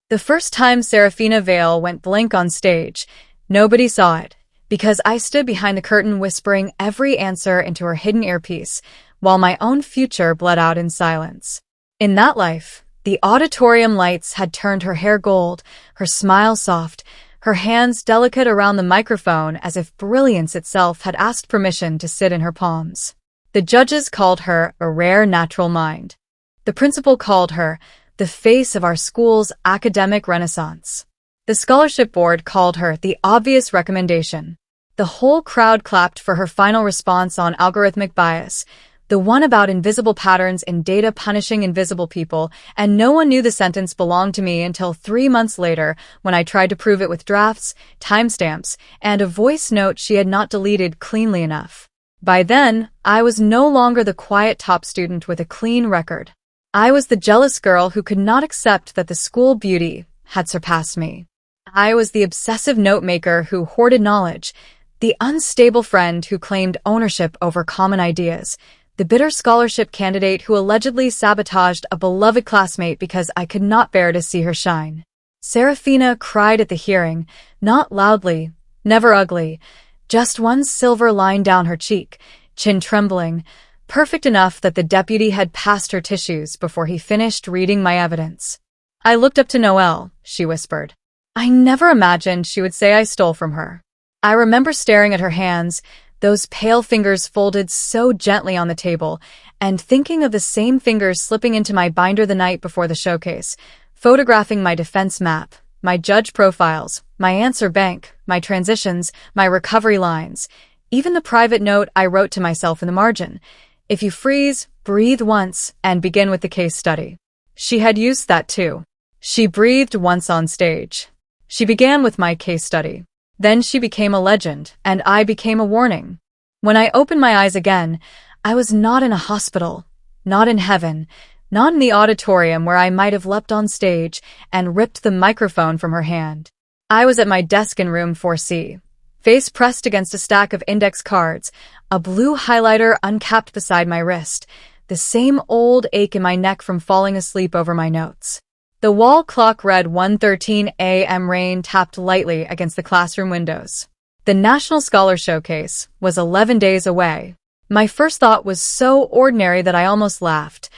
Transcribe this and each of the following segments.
The first time Serafina Vale went blank on stage, nobody saw it, because I stood behind the curtain whispering every answer into her hidden earpiece, while my own future bled out in silence. In that life, the auditorium lights had turned her hair gold, her smile soft, her hands delicate around the microphone as if brilliance itself had asked permission to sit in her palms. The judges called her a rare natural mind. The principal called her the face of our school's academic renaissance. The scholarship board called her the obvious recommendation. The whole crowd clapped for her final response on algorithmic bias, the one about invisible patterns in data punishing invisible people, and no one knew the sentence belonged to me until 3 months later when I tried to prove it with drafts, timestamps, and a voice note she had not deleted cleanly enough. By then, I was no longer the quiet top student with a clean record. I was the jealous girl who could not accept that the school beauty had surpassed me. I was the obsessive note-maker who hoarded knowledge, the unstable friend who claimed ownership over common ideas, the bitter scholarship candidate who allegedly sabotaged a beloved classmate because I could not bear to see her shine. Serafina cried at the hearing, not loudly, never ugly, just one silver line down her cheek, chin trembling, perfect enough that the deputy had passed her tissues before he finished reading my evidence. I looked up to Noelle, she whispered. I never imagined she would say I stole from her. I remember staring at her hands, those pale fingers folded so gently on the table, and thinking of the same fingers slipping into my binder the night before the showcase, photographing my defense map, my judge profiles, my answer bank, my transitions, my recovery lines, even the private note I wrote to myself in the margin. If you freeze, breathe once, and begin with the case study. She had used that too. She breathed once on stage. She began with my case study. Then she became a legend, and I became a warning. When I opened my eyes again, I was not in a hospital, not in heaven, not in the auditorium where I might have leapt on stage and ripped the microphone from her hand. I was at my desk in room 4C, face pressed against a stack of index cards, a blue highlighter uncapped beside my wrist, the same old ache in my neck from falling asleep over my notes. The wall clock read 1:13 a.m. Rain tapped lightly against the classroom windows. The National Scholar Showcase was 11 days away. My first thought was so ordinary that I almost laughed.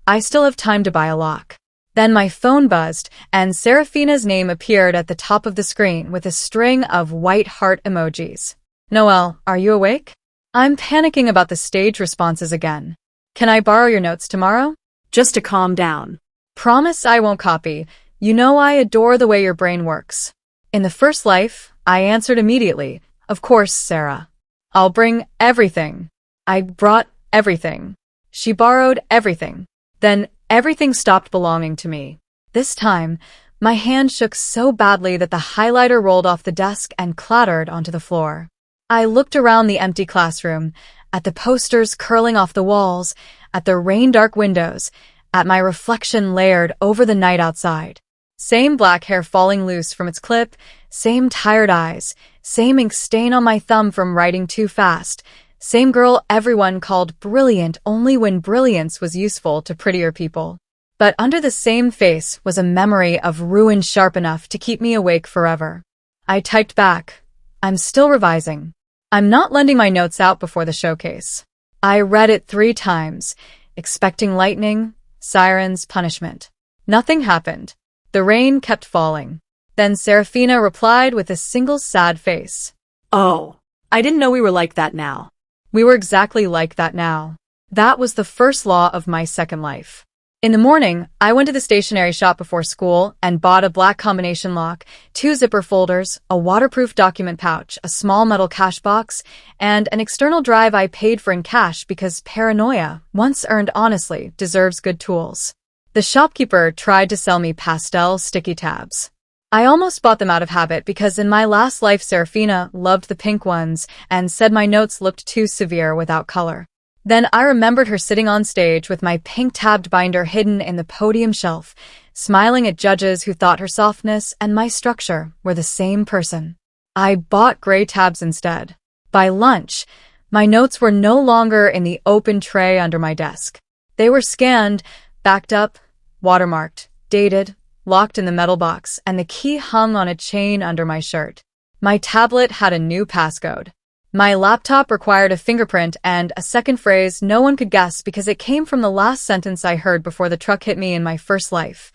I still have time to buy a lock. Then my phone buzzed, and Serafina's name appeared at the top of the screen with a string of white heart emojis. Noelle, are you awake? I'm panicking about the stage responses again. Can I borrow your notes tomorrow? Just to calm down. Promise I won't copy. You know I adore the way your brain works. In the first life, I answered immediately. Of course, Sarah. I'll bring everything. I brought everything. She borrowed everything. Then everything stopped belonging to me. This time, my hand shook so badly that the highlighter rolled off the desk and clattered onto the floor. I looked around the empty classroom, at the posters curling off the walls, at the rain-dark windows, at my reflection layered over the night outside. Same black hair falling loose from its clip, same tired eyes, same ink stain on my thumb from writing too fast, same girl everyone called brilliant only when brilliance was useful to prettier people. But under the same face was a memory of ruin sharp enough to keep me awake forever. I typed back, I'm still revising. I'm not lending my notes out before the showcase. I read it 3 times, expecting lightning, sirens, punishment. Nothing happened. The rain kept falling. Then Serafina replied with a single sad face. Oh, I didn't know we were like that now. We were exactly like that now. That was the first law of my second life. In the morning, I went to the stationery shop before school and bought a black combination lock, 2 zipper folders, a waterproof document pouch, a small metal cash box, and an external drive I paid for in cash because paranoia, once earned honestly, deserves good tools. The shopkeeper tried to sell me pastel sticky tabs. I almost bought them out of habit because in my last life Serafina loved the pink ones and said my notes looked too severe without color. Then I remembered her sitting on stage with my pink-tabbed binder hidden in the podium shelf, smiling at judges who thought her softness and my structure were the same person. I bought gray tabs instead. By lunch, my notes were no longer in the open tray under my desk. They were scanned, backed up, watermarked, dated, locked in the metal box, and the key hung on a chain under my shirt. My tablet had a new passcode. My laptop required a fingerprint and a second phrase no one could guess because it came from the last sentence I heard before the truck hit me in my first life.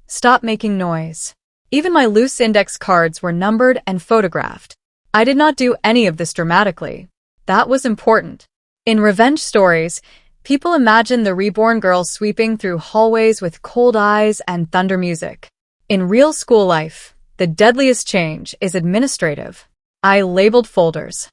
Stop making noise. Even my loose index cards were numbered and photographed. I did not do any of this dramatically. That was important. In revenge stories, people imagine the reborn girl sweeping through hallways with cold eyes and thunder music. In real school life, the deadliest change is administrative. I labeled folders.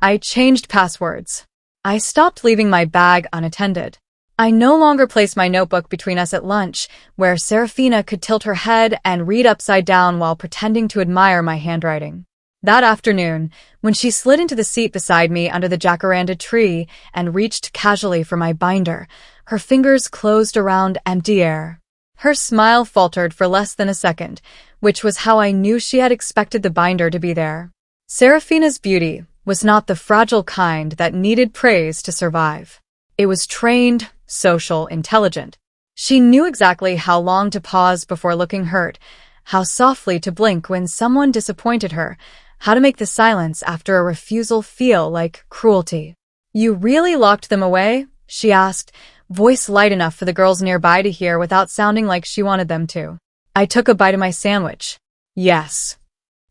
I changed passwords. I stopped leaving my bag unattended. I no longer placed my notebook between us at lunch, where Serafina could tilt her head and read upside down while pretending to admire my handwriting. That afternoon, when she slid into the seat beside me under the jacaranda tree and reached casually for my binder, her fingers closed around empty air. Her smile faltered for less than a second, which was how I knew she had expected the binder to be there. Serafina's beauty was not the fragile kind that needed praise to survive. It was trained, social, intelligent. She knew exactly how long to pause before looking hurt, how softly to blink when someone disappointed her, how to make the silence after a refusal feel like cruelty. "You really locked them away?" she asked, voice light enough for the girls nearby to hear without sounding like she wanted them to. I took a bite of my sandwich. "Yes."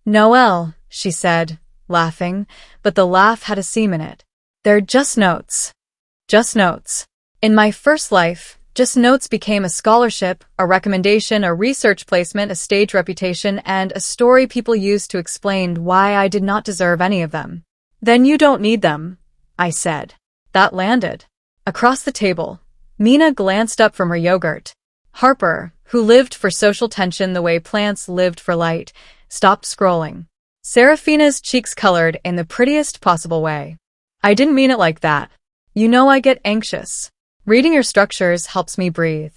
"Noelle," she said, laughing, but the laugh had a seam in it. "They're just notes." Just notes. In my first life, just notes became a scholarship, a recommendation, a research placement, a stage reputation, and a story people used to explain why I did not deserve any of them. "Then you don't need them," I said. That landed. Across the table, Mina glanced up from her yogurt. Harper, who lived for social tension the way plants lived for light, stopped scrolling. Serafina's cheeks colored in the prettiest possible way. "I didn't mean it like that. You know I get anxious. Reading your structures helps me breathe."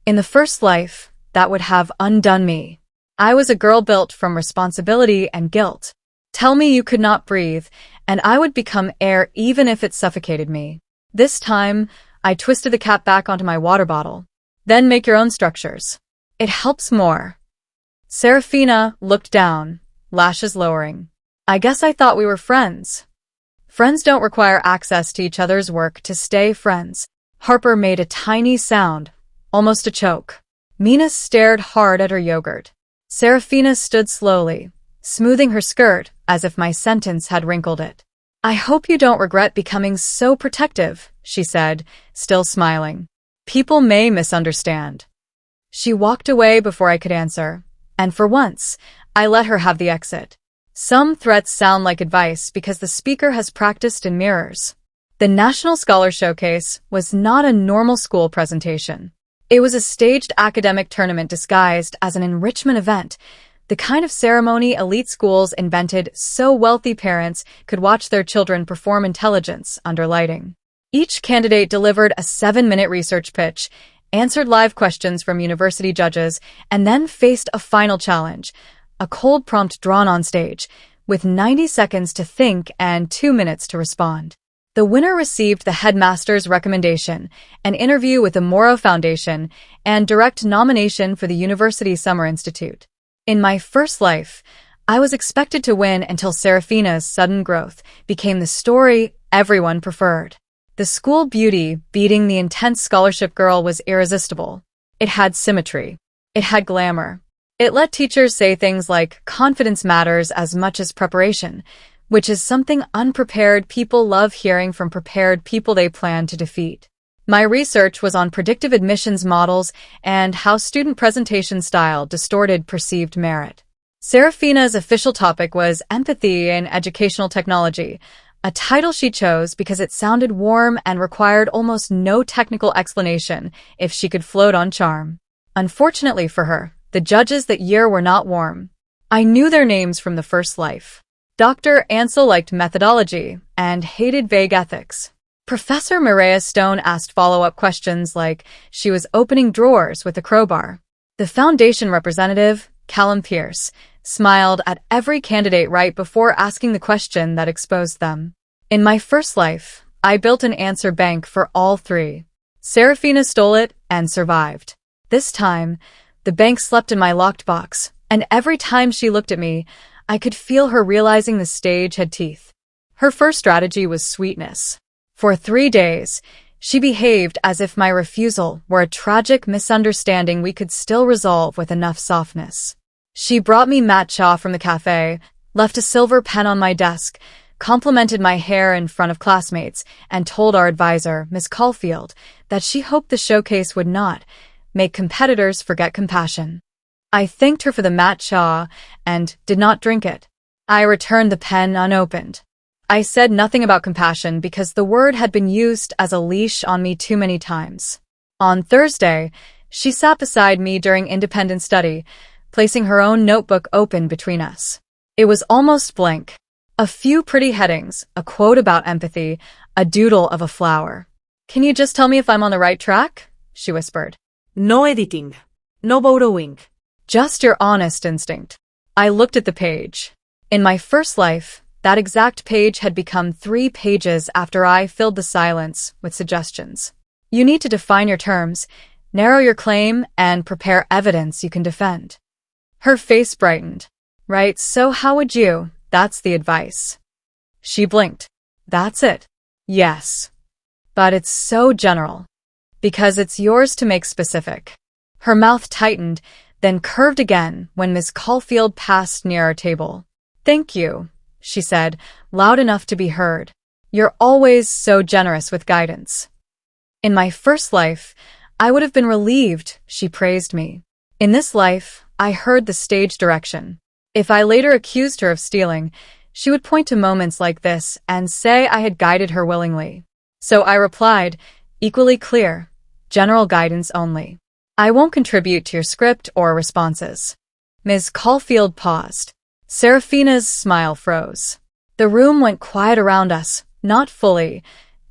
In the first life, that would have undone me. I was a girl built from responsibility and guilt. Tell me you could not breathe, and I would become air even if it suffocated me. This time, I twisted the cap back onto my water bottle. "Then make your own structures. It helps more." Serafina looked down, lashes lowering. "I guess I thought we were friends." "Friends don't require access to each other's work to stay friends." Harper made a tiny sound, almost a choke. Mina stared hard at her yogurt. Serafina stood slowly, smoothing her skirt as if my sentence had wrinkled it. "I hope you don't regret becoming so protective," she said, still smiling. "People may misunderstand." She walked away before I could answer, and for once, I let her have the exit. Some threats sound like advice because the speaker has practiced in mirrors. The National Scholar Showcase was not a normal school presentation. It was a staged academic tournament disguised as an enrichment event, the kind of ceremony elite schools invented so wealthy parents could watch their children perform intelligence under lighting. Each candidate delivered a 7-minute research pitch, answered live questions from university judges, and then faced a final challenge, a cold prompt drawn on stage, with 90 seconds to think and 2 minutes to respond. The winner received the headmaster's recommendation, an interview with the Morrow Foundation, and direct nomination for the University Summer Institute. In my first life, I was expected to win until Serafina's sudden growth became the story everyone preferred. The school beauty beating the intense scholarship girl was irresistible. It had symmetry. It had glamour. It let teachers say things like, "Confidence matters as much as preparation," which is something unprepared people love hearing from prepared people they plan to defeat. My research was on predictive admissions models and how student presentation style distorted perceived merit. Serafina's official topic was empathy in educational technology, a title she chose because it sounded warm and required almost no technical explanation if she could float on charm. Unfortunately for her, the judges that year were not warm. I knew their names from the first life. Dr. Ansel liked methodology and hated vague ethics. Professor Mireya Stone asked follow-up questions like she was opening drawers with a crowbar. The foundation representative, Callum Pierce, smiled at every candidate right before asking the question that exposed them. In my first life, I built an answer bank for all three. Serafina stole it and survived. This time, The bank slept in my locked box, and every time she looked at me, I could feel her realizing the stage had teeth. Her first strategy was sweetness. For 3 days, she behaved as if my refusal were a tragic misunderstanding we could still resolve with enough softness. She brought me matcha from the cafe, left a silver pen on my desk, complimented my hair in front of classmates, and told our advisor, Miss Caulfield, that she hoped the showcase would not make competitors forget compassion. I thanked her for the matcha and did not drink it. I returned the pen unopened. I said nothing about compassion because the word had been used as a leash on me too many times. On Thursday, she sat beside me during independent study, placing her own notebook open between us. It was almost blank. A few pretty headings, a quote about empathy, a doodle of a flower. "Can you just tell me if I'm on the right track?" she whispered. No editing. No borrowing. Just your honest instinct. I looked at the page. In my first life, that exact page had become 3 pages after I filled the silence with suggestions. You need to define your terms, narrow your claim, and prepare evidence you can defend. Her face brightened. Right, so how would you? That's the advice. She blinked. That's it. Yes. But it's so general. Because it's yours to make specific. Her mouth tightened, then curved again when Miss Caulfield passed near our table. "Thank you," she said, loud enough to be heard. "You're always so generous with guidance." In my first life, I would have been relieved she praised me. In this life, I heard the stage direction. If I later accused her of stealing, she would point to moments like this and say I had guided her willingly. So I replied, equally clear, general guidance only. I won't contribute to your script or responses. Ms. Caulfield paused. Seraphina's smile froze. The room went quiet around us, not fully,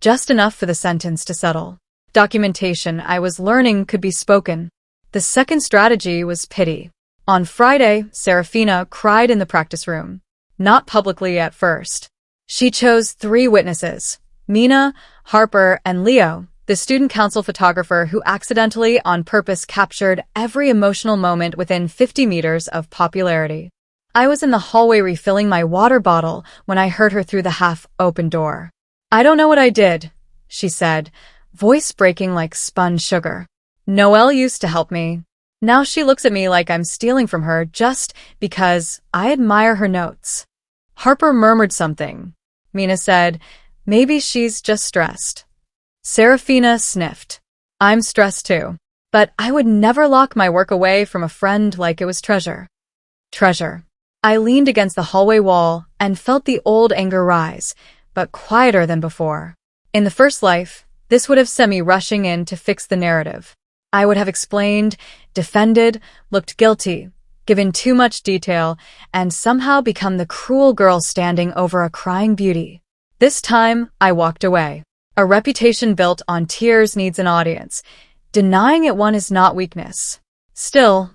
just enough for the sentence to settle. Documentation I was learning could be spoken. The second strategy was pity. On Friday, Seraphina cried in the practice room. Not publicly at first. She chose 3 witnesses, Mina, Harper, and Leo, the student council photographer who accidentally on purpose captured every emotional moment within 50 meters of popularity. I was in the hallway refilling my water bottle when I heard her through the half-open door. "I don't know what I did," she said, voice breaking like spun sugar. "Noelle used to help me. Now she looks at me like I'm stealing from her just because I admire her notes." Harper murmured something. Mina said, "Maybe she's just stressed." Seraphina sniffed. "I'm stressed too. But I would never lock my work away from a friend like it was treasure." Treasure. I leaned against the hallway wall and felt the old anger rise, but quieter than before. In the first life, this would have sent me rushing in to fix the narrative. I would have explained, defended, looked guilty, given too much detail, and somehow become the cruel girl standing over a crying beauty. This time, I walked away. A reputation built on tears needs an audience. Denying it one is not weakness. Still,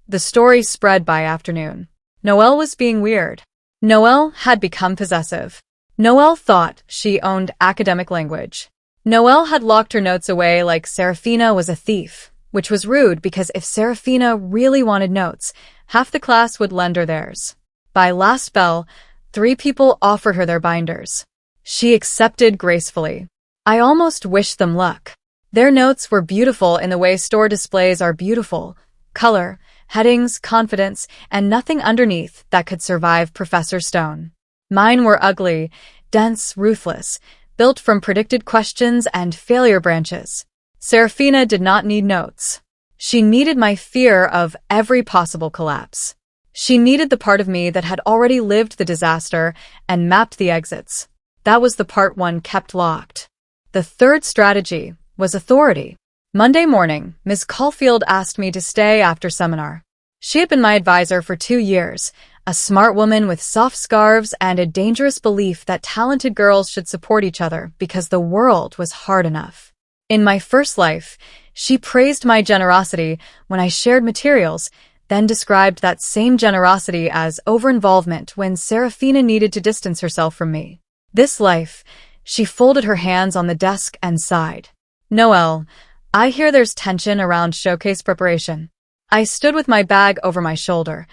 the story spread by afternoon. Noelle was being weird. Noelle had become possessive. Noelle thought she owned academic language. Noelle had locked her notes away like Seraphina was a thief, which was rude because if Seraphina really wanted notes, half the class would lend her theirs. By last bell, 3 people offered her their binders. She accepted gracefully. I almost wished them luck. Their notes were beautiful in the way store displays are beautiful. Color, headings, confidence, and nothing underneath that could survive Professor Stone. Mine were ugly, dense, ruthless, built from predicted questions and failure branches. Seraphina did not need notes. She needed my fear of every possible collapse. She needed the part of me that had already lived the disaster and mapped the exits. That was the part one kept locked. The third strategy was authority. Monday morning, Ms. Caulfield asked me to stay after seminar. She had been my advisor for 2 years, a smart woman with soft scarves and a dangerous belief that talented girls should support each other because the world was hard enough. In my first life, she praised my generosity when I shared materials, then described that same generosity as over-involvement when Seraphina needed to distance herself from me. This life, she folded her hands on the desk and sighed. "Noelle, I hear there's tension around showcase preparation. I stood with my bag over my shoulder,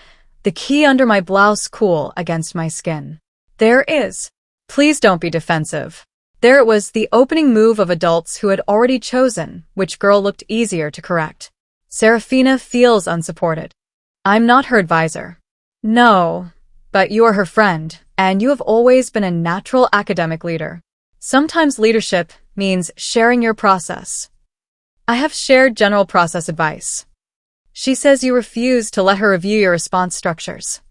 the key under my blouse cool against my skin. There is. Please don't be defensive. There it was, the opening move of adults who had already chosen which girl looked easier to correct. Serafina feels unsupported. I'm not her advisor. No, but you are her friend, and you have always been a natural academic leader. Sometimes leadership means sharing your process. I have shared general process advice. She says you refuse to let her review your response structures.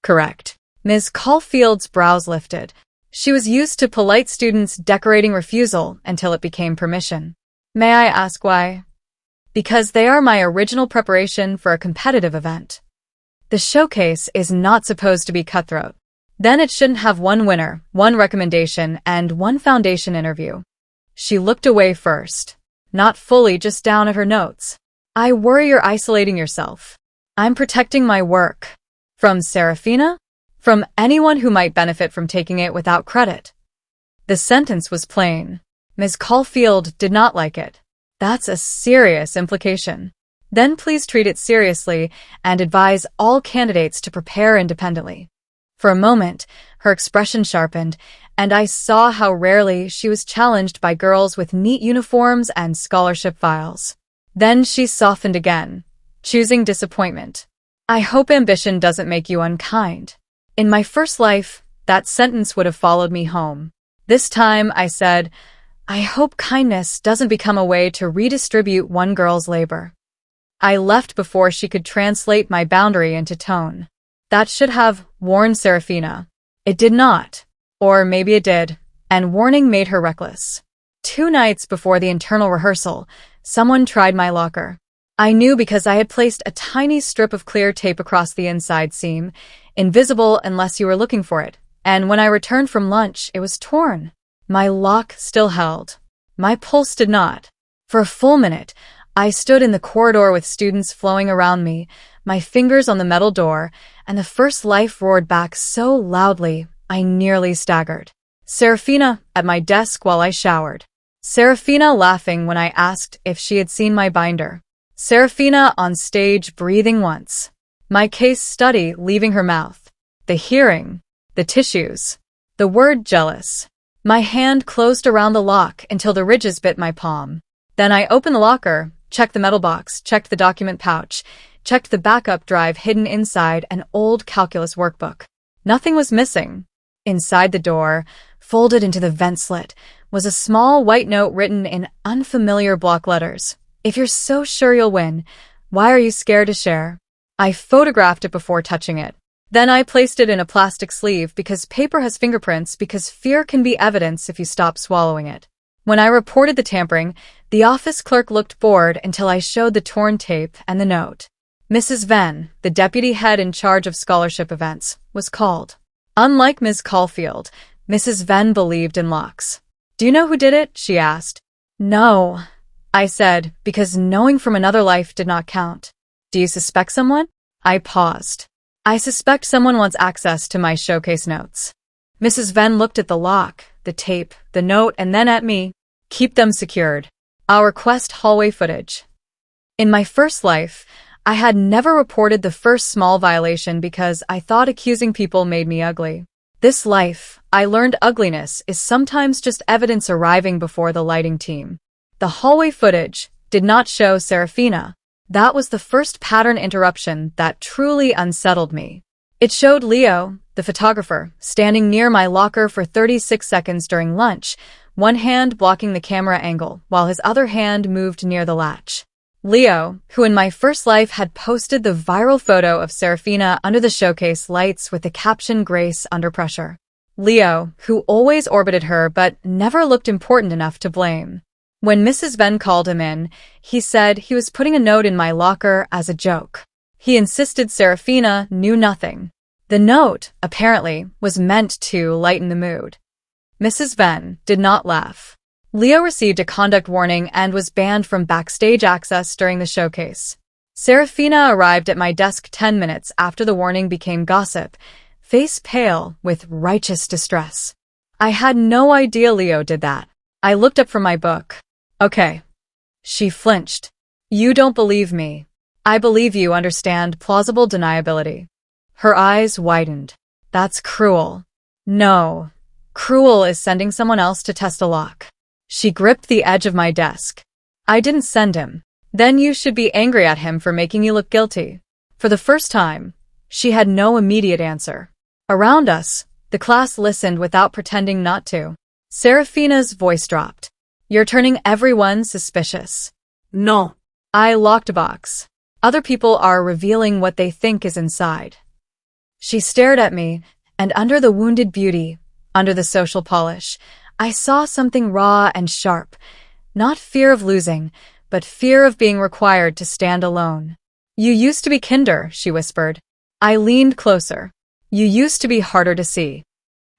Correct. Ms. Caulfield's brows lifted. She was used to polite students decorating refusal until it became permission. May I ask why? Because they are my original preparation for a competitive event. The showcase is not supposed to be cutthroat. Then it shouldn't have one winner, one recommendation, and one foundation interview. She looked away first. Not fully, just down at her notes. I worry you're isolating yourself. I'm protecting my work. From Serafina? From anyone who might benefit from taking it without credit. The sentence was plain. Ms. Caulfield did not like it. That's a serious implication. Then please treat it seriously and advise all candidates to prepare independently. For a moment, her expression sharpened, and I saw how rarely she was challenged by girls with neat uniforms and scholarship files. Then she softened again, choosing disappointment. I hope ambition doesn't make you unkind. In my first life, that sentence would have followed me home. This time, I said, I hope kindness doesn't become a way to redistribute one girl's labor. I left before she could translate my boundary into tone. That should have warned Serafina. It did not. Or maybe it did, and warning made her reckless. 2 nights before the internal rehearsal, someone tried my locker. I knew because I had placed a tiny strip of clear tape across the inside seam, invisible unless you were looking for it, and when I returned from lunch, it was torn. My lock still held. My pulse did not. For a full minute, I stood in the corridor with students flowing around me, my fingers on the metal door, and the first life roared back so loudly, I nearly staggered. Serafina at my desk while I showered. Serafina laughing when I asked if she had seen my binder. Serafina on stage breathing once. My case study leaving her mouth. The hearing. The tissues. The word jealous. My hand closed around the lock until the ridges bit my palm. Then I opened the locker, checked the metal box, checked the document pouch, checked the backup drive hidden inside an old calculus workbook. Nothing was missing. Inside the door, folded into the vent slit, was a small white note written in unfamiliar block letters. If you're so sure you'll win, why are you scared to share? I photographed it before touching it. Then I placed it in a plastic sleeve because paper has fingerprints, because fear can be evidence if you stop swallowing it. When I reported the tampering, the office clerk looked bored until I showed the torn tape and the note. Mrs. Venn, the deputy head in charge of scholarship events, was called. Unlike Ms. Caulfield, Mrs. Venn believed in locks. Do you know who did it? She asked. No, I said, because knowing from another life did not count. Do you suspect someone? I paused. I suspect someone wants access to my showcase notes. Mrs. Venn looked at the lock, the tape, the note, and then at me. Keep them secured. I'll request hallway footage. In my first life, I had never reported the first small violation because I thought accusing people made me ugly. This life, I learned ugliness is sometimes just evidence arriving before the lighting team. The hallway footage did not show Serafina. That was the first pattern interruption that truly unsettled me. It showed Leo, the photographer, standing near my locker for 36 seconds during lunch, one hand blocking the camera angle while his other hand moved near the latch. Leo, who in my first life had posted the viral photo of Serafina under the showcase lights with the caption "Grace under pressure." Leo, who always orbited her but never looked important enough to blame. When Mrs. Venn called him in, he said he was putting a note in my locker as a joke. He insisted Serafina knew nothing. The note, apparently, was meant to lighten the mood. Mrs. Venn did not laugh. Leo received a conduct warning and was banned from backstage access during the showcase. Serafina arrived at my desk 10 minutes after the warning became gossip, face pale with righteous distress. I had no idea Leo did that. I looked up from my book. Okay. She flinched. You don't believe me. I believe you understand plausible deniability. Her eyes widened. That's cruel. No. Cruel is sending someone else to test a lock. She gripped the edge of my desk. I didn't send him. Then you should be angry at him for making you look guilty. For the first time, she had no immediate answer. Around us, the class listened without pretending not to. Serafina's voice dropped. You're turning everyone suspicious. No. I locked a box. Other people are revealing what they think is inside. She stared at me, and under the wounded beauty, under the social polish, I saw something raw and sharp. Not fear of losing, but fear of being required to stand alone. You used to be kinder, she whispered. I leaned closer. You used to be harder to see.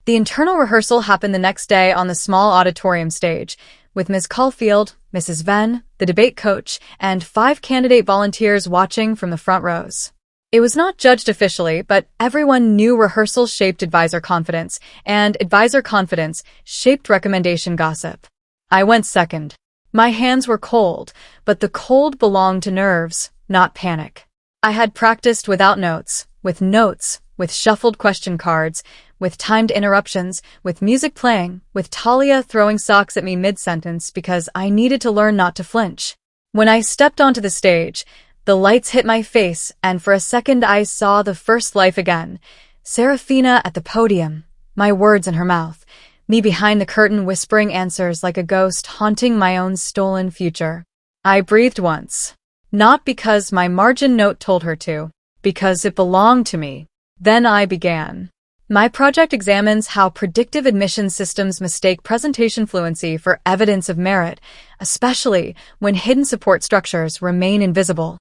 The internal rehearsal happened the next day on the small auditorium stage, with Ms. Caulfield, Mrs. Venn, the debate coach, and 5 candidate volunteers watching from the front rows. It was not judged officially, but everyone knew rehearsal shaped advisor confidence, and advisor confidence shaped recommendation gossip. I went second. My hands were cold, but the cold belonged to nerves, not panic. I had practiced without notes, with shuffled question cards, with timed interruptions, with music playing, with Talia throwing socks at me mid-sentence because I needed to learn not to flinch. When I stepped onto the stage, the lights hit my face, and for a second I saw the first life again. Serafina at the podium, my words in her mouth, me behind the curtain whispering answers like a ghost haunting my own stolen future. I breathed once. Not because my margin note told her to, because it belonged to me. Then I began. My project examines how predictive admission systems mistake presentation fluency for evidence of merit, especially when hidden support structures remain invisible.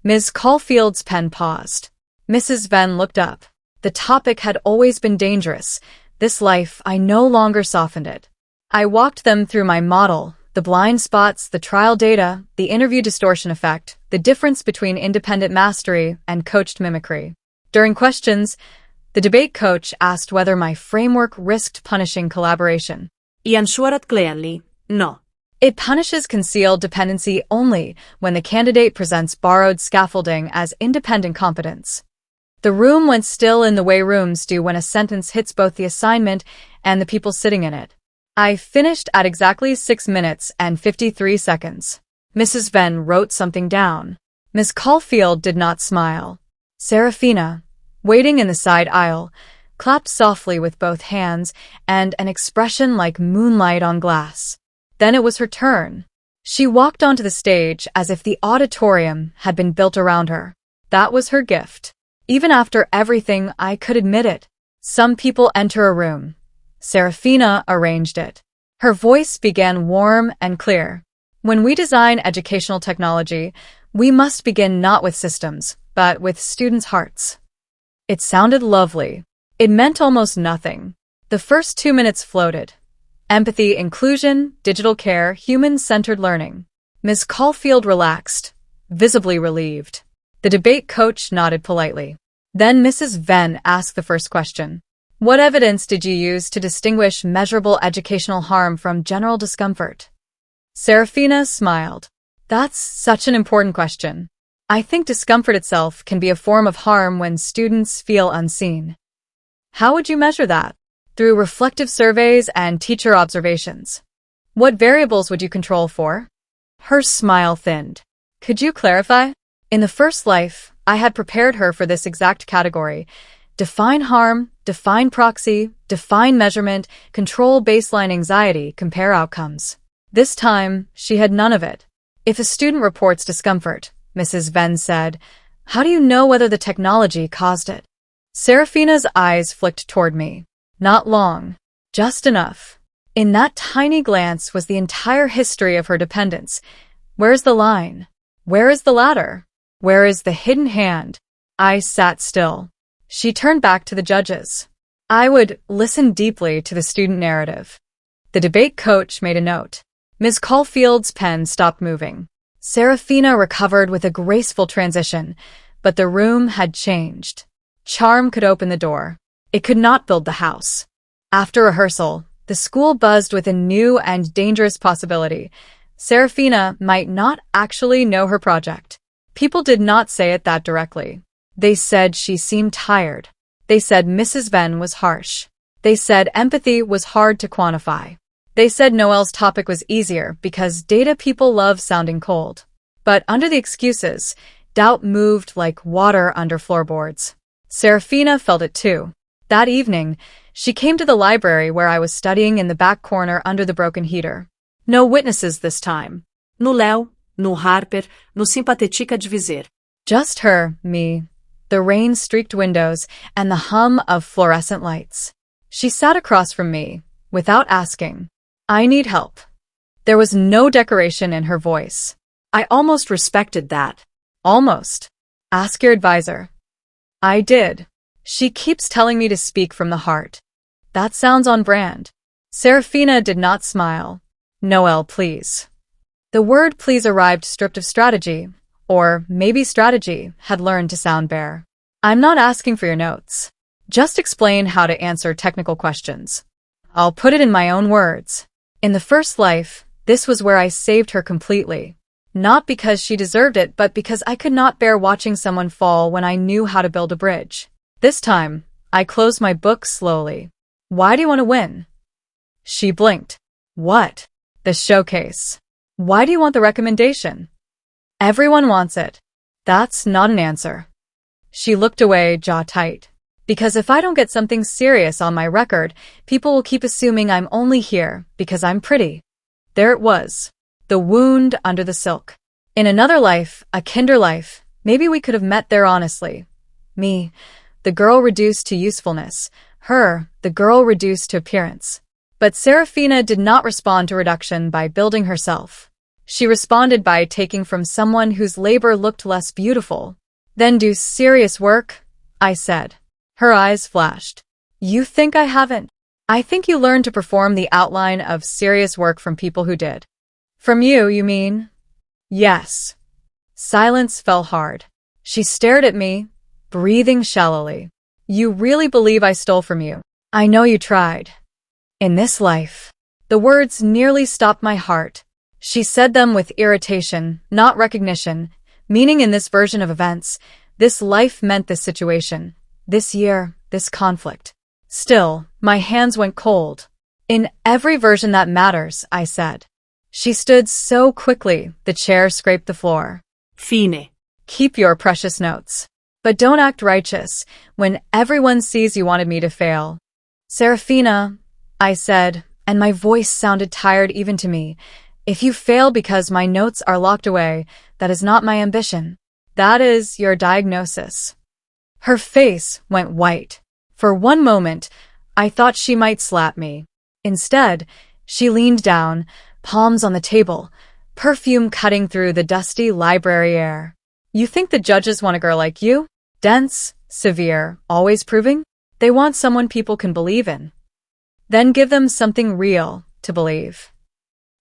Ms. Caulfield's pen paused. Mrs. Venn looked up. The topic had always been dangerous. This life, I no longer softened it. I walked them through my model, the blind spots, the trial data, the interview distortion effect, the difference between independent mastery and coached mimicry. During questions, the debate coach asked whether my framework risked punishing collaboration. I answered clearly, no. It punishes concealed dependency only when the candidate presents borrowed scaffolding as independent competence. The room went still in the way rooms do when a sentence hits both the assignment and the people sitting in it. I finished at exactly 6 minutes and 53 seconds. Mrs. Venn wrote something down. Miss Caulfield did not smile. Serafina, waiting in the side aisle, clapped softly with both hands and an expression like moonlight on glass. Then it was her turn. She walked onto the stage as if the auditorium had been built around her. That was her gift. Even after everything, I could admit it. Some people enter a room. Serafina arranged it. Her voice began warm and clear. When we design educational technology, we must begin not with systems, but with students' hearts. It sounded lovely. It meant almost nothing. The first 2 minutes floated. Empathy, inclusion, digital care, human-centered learning. Ms. Caulfield relaxed, visibly relieved. The debate coach nodded politely. Then Mrs. Venn asked the first question. What evidence did you use to distinguish measurable educational harm from general discomfort? Serafina smiled. That's such an important question. I think discomfort itself can be a form of harm when students feel unseen. How would you measure that? Through reflective surveys and teacher observations. What variables would you control for? Her smile thinned. Could you clarify? In the first life, I had prepared her for this exact category. Define harm, define proxy, define measurement, control baseline anxiety, compare outcomes. This time, she had none of it. If a student reports discomfort, Mrs. Venn said, how do you know whether the technology caused it? Serafina's eyes flicked toward me. Not long. Just enough. In that tiny glance was the entire history of her dependence. Where's the line? Where is the ladder? Where is the hidden hand? I sat still. She turned back to the judges. I would listen deeply to the student narrative. The debate coach made a note. Ms. Caulfield's pen stopped moving. Serafina recovered with a graceful transition, but the room had changed. Charm could open the door. It could not build the house. After rehearsal, the school buzzed with a new and dangerous possibility. Serafina might not actually know her project. People did not say it that directly. They said she seemed tired. They said Mrs. Venn was harsh. They said empathy was hard to quantify. They said Noelle's topic was easier because data people love sounding cold. But under the excuses, doubt moved like water under floorboards. Serafina felt it too. That evening, she came to the library where I was studying in the back corner under the broken heater. No witnesses this time. No Léo, no Harper, no simpatetica de dizer. Just her, me, the rain-streaked windows, and the hum of fluorescent lights. She sat across from me, without asking. I need help. There was no decoration in her voice. I almost respected that. Almost. Ask your advisor. I did. She keeps telling me to speak from the heart. That sounds on brand. Serafina did not smile. Noelle, please. The word please arrived stripped of strategy, or maybe strategy had learned to sound bare. I'm not asking for your notes. Just explain how to answer technical questions. I'll put it in my own words. In the first life, this was where I saved her completely. Not because she deserved it, but because I could not bear watching someone fall when I knew how to build a bridge. This time, I closed my book slowly. Why do you want to win? She blinked. What? The showcase. Why do you want the recommendation? Everyone wants it. That's not an answer. She looked away, jaw tight. Because if I don't get something serious on my record, people will keep assuming I'm only here because I'm pretty. There it was. The wound under the silk. In another life, a kinder life, maybe we could have met there honestly. Me, the girl reduced to usefulness. Her, the girl reduced to appearance. But Serafina did not respond to reduction by building herself. She responded by taking from someone whose labor looked less beautiful. Then do serious work, I said. Her eyes flashed. You think I haven't? I think you learned to perform the outline of serious work from people who did. From you mean? Yes. Silence fell hard. She stared at me, breathing shallowly. You really believe I stole from you? I know you tried. In this life. The words nearly stopped my heart. She said them with irritation, not recognition, meaning in this version of events, this life meant this situation, this year, this conflict. Still, my hands went cold. In every version that matters, I said. She stood so quickly, the chair scraped the floor. Fine. Keep your precious notes. But don't act righteous when everyone sees you wanted me to fail. Serafina, I said, and my voice sounded tired even to me. If you fail because my notes are locked away, that is not my ambition. That is your diagnosis. Her face went white. For one moment, I thought she might slap me. Instead, she leaned down, palms on the table, perfume cutting through the dusty library air. You think the judges want a girl like you? Dense, severe, always proving? They want someone people can believe in. Then give them something real to believe.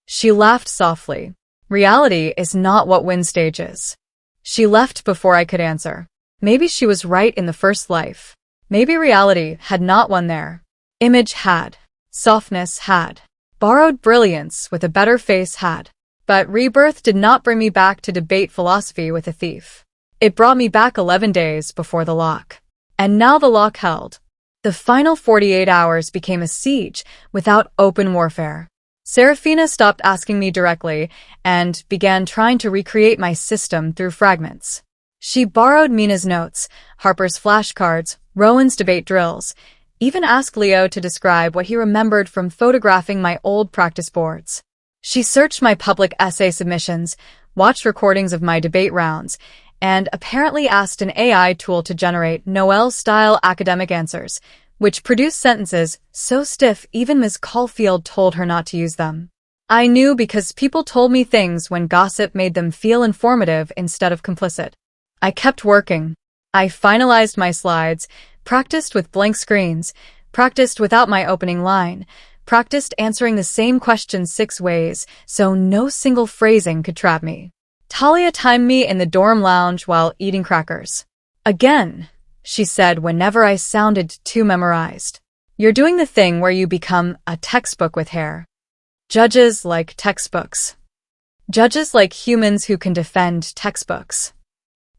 She laughed softly. Reality is not what wins stages. She left before I could answer. Maybe she was right in the first life. Maybe reality had not won there. Image had. Softness had. Borrowed brilliance with a better face had. But rebirth did not bring me back to debate philosophy with a thief. It brought me back 11 days before the lock. And now the lock held. The final 48 hours became a siege without open warfare. Serafina stopped asking me directly and began trying to recreate my system through fragments. She borrowed Mina's notes, Harper's flashcards, Rowan's debate drills, even asked Leo to describe what he remembered from photographing my old practice boards. She searched my public essay submissions, watched recordings of my debate rounds, and apparently asked an AI tool to generate Noel-style academic answers, which produced sentences so stiff even Ms. Caulfield told her not to use them. I knew because people told me things when gossip made them feel informative instead of complicit. I kept working. I finalized my slides, practiced with blank screens, practiced without my opening line, practiced answering the same question 6 ways so no single phrasing could trap me. Talia timed me in the dorm lounge while eating crackers. Again, she said whenever I sounded too memorized. You're doing the thing where you become a textbook with hair. Judges like textbooks. Judges like humans who can defend textbooks.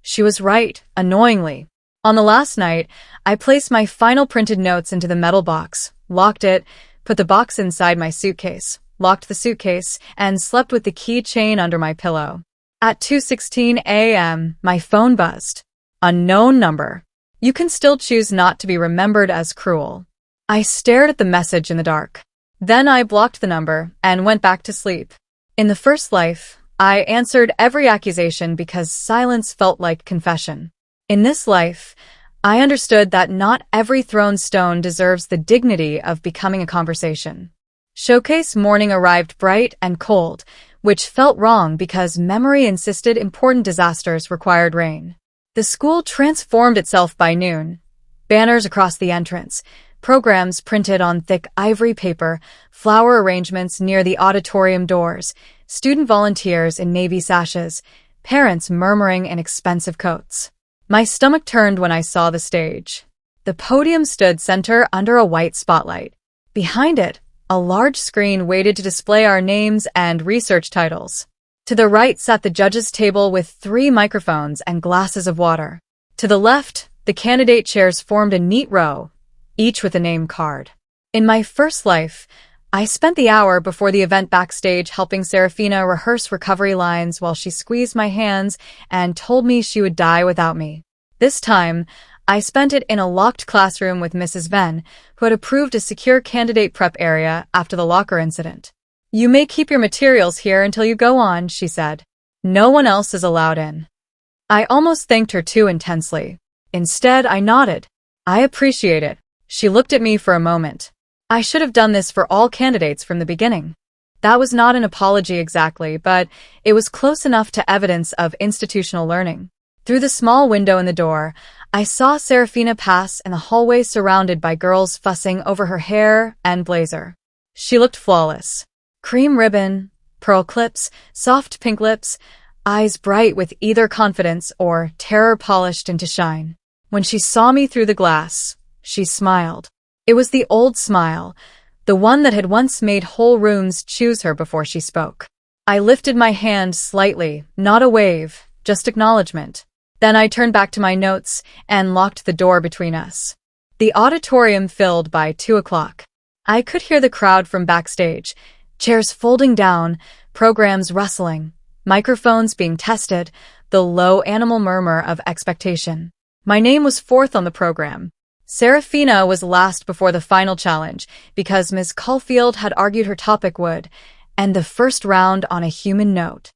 She was right, annoyingly. On the last night, I placed my final printed notes into the metal box, locked it, put the box inside my suitcase, locked the suitcase, and slept with the keychain under my pillow. At 2:16 a.m., my phone buzzed. Unknown number. You can still choose not to be remembered as cruel. I stared at the message in the dark. Then I blocked the number and went back to sleep. In the first life, I answered every accusation because silence felt like confession. In this life, I understood that not every thrown stone deserves the dignity of becoming a conversation. Showcase morning arrived bright and cold, which felt wrong because memory insisted important disasters required rain. The school transformed itself by noon. Banners across the entrance, programs printed on thick ivory paper, flower arrangements near the auditorium doors, student volunteers in navy sashes, parents murmuring in expensive coats. My stomach turned when I saw the stage. The podium stood center under a white spotlight. Behind it, a large screen waited to display our names and research titles. To the right sat the judges' table with 3 microphones and glasses of water. To the left, the candidate chairs formed a neat row, each with a name card. In my first life, I spent the hour before the event backstage helping Serafina rehearse recovery lines while she squeezed my hands and told me she would die without me. This time, I spent it in a locked classroom with Mrs. Venn, who had approved a secure candidate prep area after the locker incident. You may keep your materials here until you go on, she said. No one else is allowed in. I almost thanked her too intensely. Instead, I nodded. I appreciate it. She looked at me for a moment. I should have done this for all candidates from the beginning. That was not an apology exactly, but it was close enough to evidence of institutional learning. Through the small window in the door, I saw Serafina pass in the hallway surrounded by girls fussing over her hair and blazer. She looked flawless. Cream ribbon, pearl clips, soft pink lips, eyes bright with either confidence or terror polished into shine. When she saw me through the glass, she smiled. It was the old smile, the one that had once made whole rooms choose her before she spoke. I lifted my hand slightly, not a wave, just acknowledgement. Then I turned back to my notes and locked the door between us. The auditorium filled by 2 o'clock. I could hear the crowd from backstage, chairs folding down, programs rustling, microphones being tested, the low animal murmur of expectation. My name was 4th on the program. Serafina was last before the final challenge because Ms. Caulfield had argued her topic would end the first round on a human note.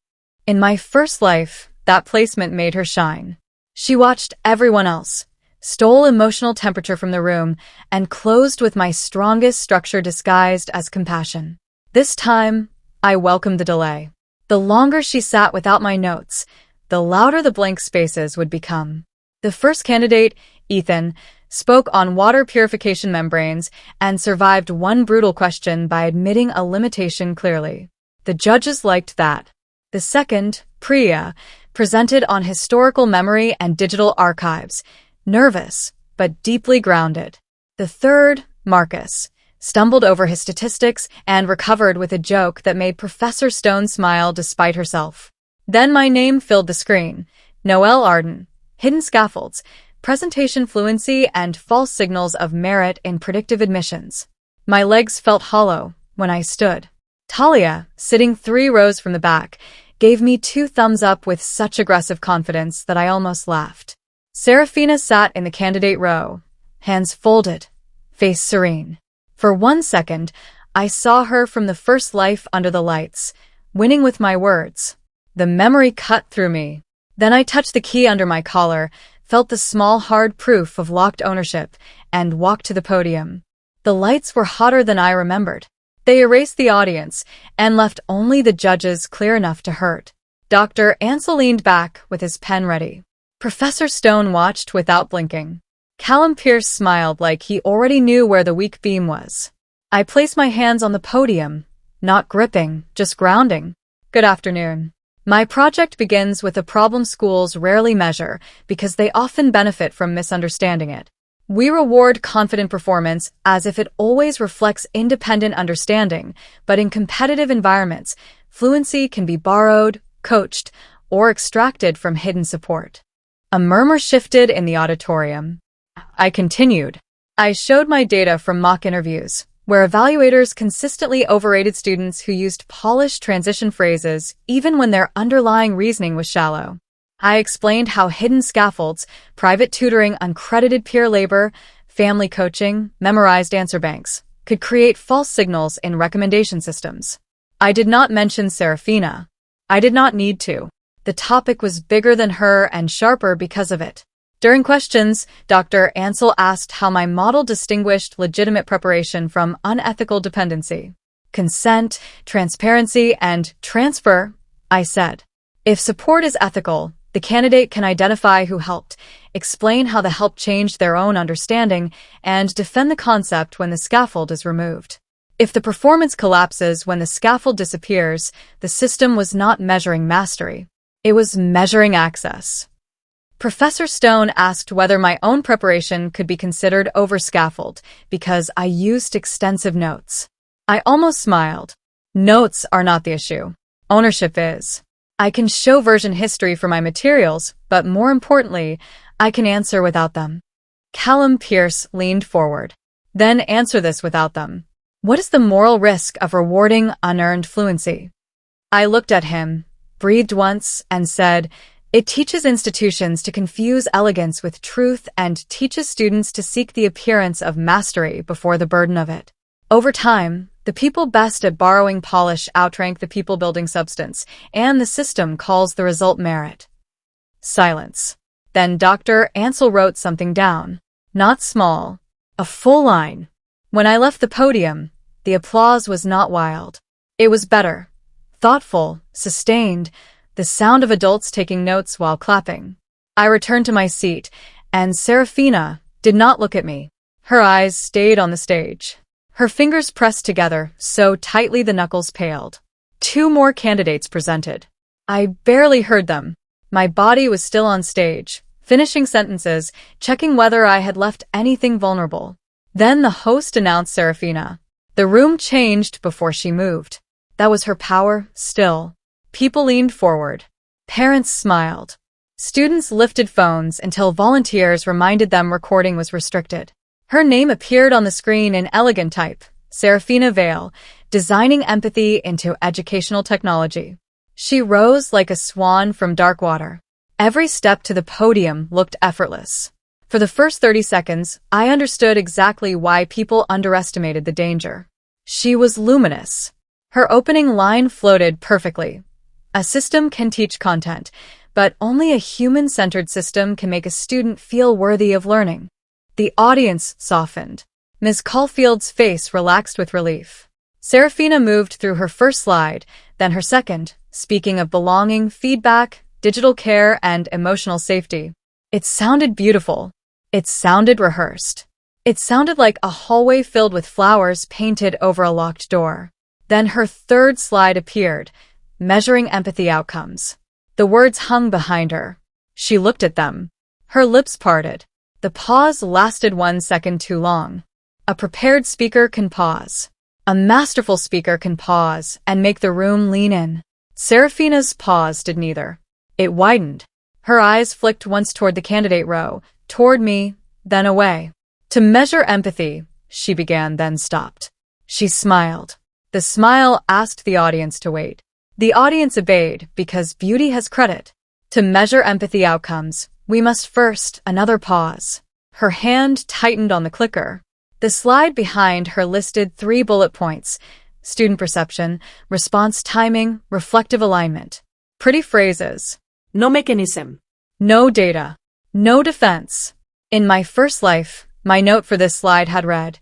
In my first life, that placement made her shine. She watched everyone else, stole emotional temperature from the room, and closed with my strongest structure disguised as compassion. This time, I welcomed the delay. The longer she sat without my notes, the louder the blank spaces would become. The first candidate, Ethan, spoke on water purification membranes and survived one brutal question by admitting a limitation clearly. The judges liked that. The second, Priya, presented on historical memory and digital archives, nervous but deeply grounded. The third, Marcus, stumbled over his statistics and recovered with a joke that made Professor Stone smile despite herself. Then my name filled the screen. Noelle Arden, hidden scaffolds, presentation fluency, and false signals of merit in predictive admissions. My legs felt hollow when I stood. Talia, sitting 3 rows from the back, gave me 2 thumbs up with such aggressive confidence that I almost laughed. Serafina sat in the candidate row, hands folded, face serene. For 1 second, I saw her from the first life under the lights, winning with my words. The memory cut through me. Then I touched the key under my collar, felt the small hard proof of locked ownership, and walked to the podium. The lights were hotter than I remembered. They erased the audience and left only the judges clear enough to hurt. Dr. Ansel leaned back with his pen ready. Professor Stone watched without blinking. Callum Pierce smiled like he already knew where the weak beam was. I placed my hands on the podium, not gripping, just grounding. Good afternoon. My project begins with a problem schools rarely measure because they often benefit from misunderstanding it. We reward confident performance as if it always reflects independent understanding, but in competitive environments, fluency can be borrowed, coached, or extracted from hidden support. A murmur shifted in the auditorium. I continued. I showed my data from mock interviews, where evaluators consistently overrated students who used polished transition phrases even when their underlying reasoning was shallow. I explained how hidden scaffolds, private tutoring, uncredited peer labor, family coaching, memorized answer banks, could create false signals in recommendation systems. I did not mention Serafina. I did not need to. The topic was bigger than her and sharper because of it. During questions, Dr. Ansel asked how my model distinguished legitimate preparation from unethical dependency. Consent, transparency, and transfer, I said. If support is ethical, the candidate can identify who helped, explain how the help changed their own understanding, and defend the concept when the scaffold is removed. If the performance collapses when the scaffold disappears, the system was not measuring mastery. It was measuring access. Professor Stone asked whether my own preparation could be considered over-scaffold because I used extensive notes. I almost smiled. Notes are not the issue. Ownership is. I can show version history for my materials, but more importantly, I can answer without them. Callum Pierce leaned forward. Then answer this without them. What is the moral risk of rewarding unearned fluency? I looked at him, breathed once, and said, it teaches institutions to confuse elegance with truth and teaches students to seek the appearance of mastery before the burden of it. Over time, the people best at borrowing polish outrank the people building substance, and the system calls the result merit. Silence. Then Dr. Ansel wrote something down. Not small. A full line. When I left the podium, the applause was not wild. It was better. Thoughtful, sustained, the sound of adults taking notes while clapping. I returned to my seat, and Serafina did not look at me. Her eyes stayed on the stage. Her fingers pressed together so tightly the knuckles paled. 2 more candidates presented. I barely heard them. My body was still on stage, finishing sentences, checking whether I had left anything vulnerable. Then the host announced Serafina. The room changed before she moved. That was her power, still. People leaned forward. Parents smiled. Students lifted phones until volunteers reminded them recording was restricted. Her name appeared on the screen in elegant type, Serafina Vale, designing empathy into educational technology. She rose like a swan from dark water. Every step to the podium looked effortless. For the first 30 seconds, I understood exactly why people underestimated the danger. She was luminous. Her opening line floated perfectly. A system can teach content, but only a human-centered system can make a student feel worthy of learning. The audience softened. Ms. Caulfield's face relaxed with relief. Serafina moved through her first slide, then her second, speaking of belonging, feedback, digital care, and emotional safety. It sounded beautiful. It sounded rehearsed. It sounded like a hallway filled with flowers painted over a locked door. Then her third slide appeared, measuring empathy outcomes. The words hung behind her. She looked at them. Her lips parted. The pause lasted 1 second too long. A prepared speaker can pause. A masterful speaker can pause and make the room lean in. Serafina's pause did neither. It widened. Her eyes flicked once toward the candidate row, toward me, then away. To measure empathy, she began, then stopped. She smiled. The smile asked the audience to wait. The audience obeyed because beauty has credit. To measure empathy outcomes, we must first, another pause. Her hand tightened on the clicker. The slide behind her listed 3 bullet points: student perception, response timing, reflective alignment. Pretty phrases. No mechanism. No data. No defense. In my first life, my note for this slide had read,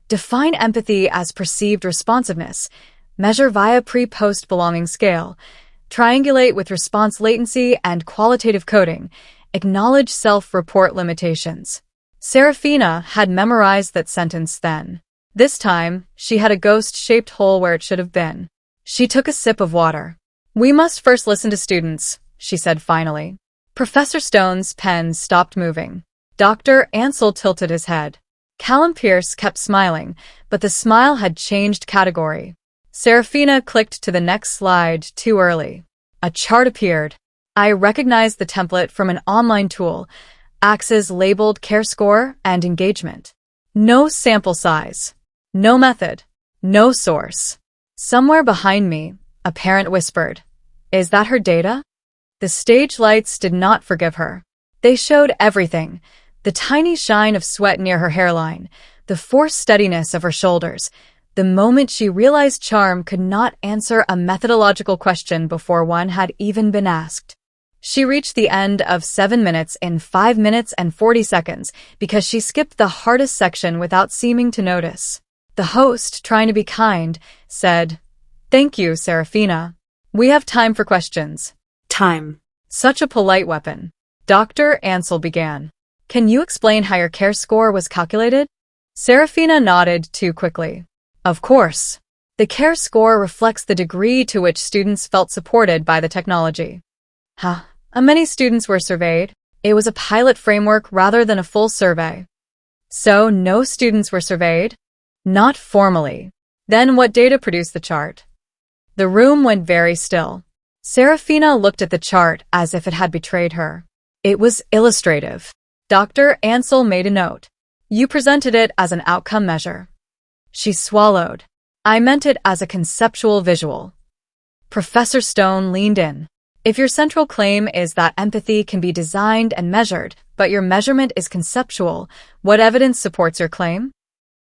define empathy as perceived responsiveness, measure via pre-post belonging scale, triangulate with response latency and qualitative coding, acknowledge self-report limitations. Serafina had memorized that sentence then. This time, she had a ghost-shaped hole where it should have been. She took a sip of water. We must first listen to students, she said finally. Professor Stone's pen stopped moving. Dr. Ansel tilted his head. Callum Pierce kept smiling, but the smile had changed category. Serafina clicked to the next slide too early. A chart appeared. I recognized the template from an online tool, axes labeled care score and engagement. No sample size. No method. No source. Somewhere behind me, a parent whispered, "Is that her data?" The stage lights did not forgive her. They showed everything: the tiny shine of sweat near her hairline, the forced steadiness of her shoulders, the moment she realized charm could not answer a methodological question before one had even been asked. She reached the end of 7 minutes in 5 minutes and 40 seconds because she skipped the hardest section without seeming to notice. The host, trying to be kind, said, "Thank you, Serafina. We have time for questions." Time. Such a polite weapon. Dr. Ansel began. "Can you explain how your care score was calculated?" Serafina nodded too quickly. "Of course. The care score reflects the degree to which students felt supported by the technology." How many students were surveyed? It was a pilot framework rather than a full survey. So no students were surveyed? Not formally. Then what data produced the chart? The room went very still. Serafina looked at the chart as if it had betrayed her. It was illustrative. Dr. Ansel made a note. "You presented it as an outcome measure." She swallowed. "I meant it as a conceptual visual." Professor Stone leaned in. "If your central claim is that empathy can be designed and measured, but your measurement is conceptual, what evidence supports your claim?"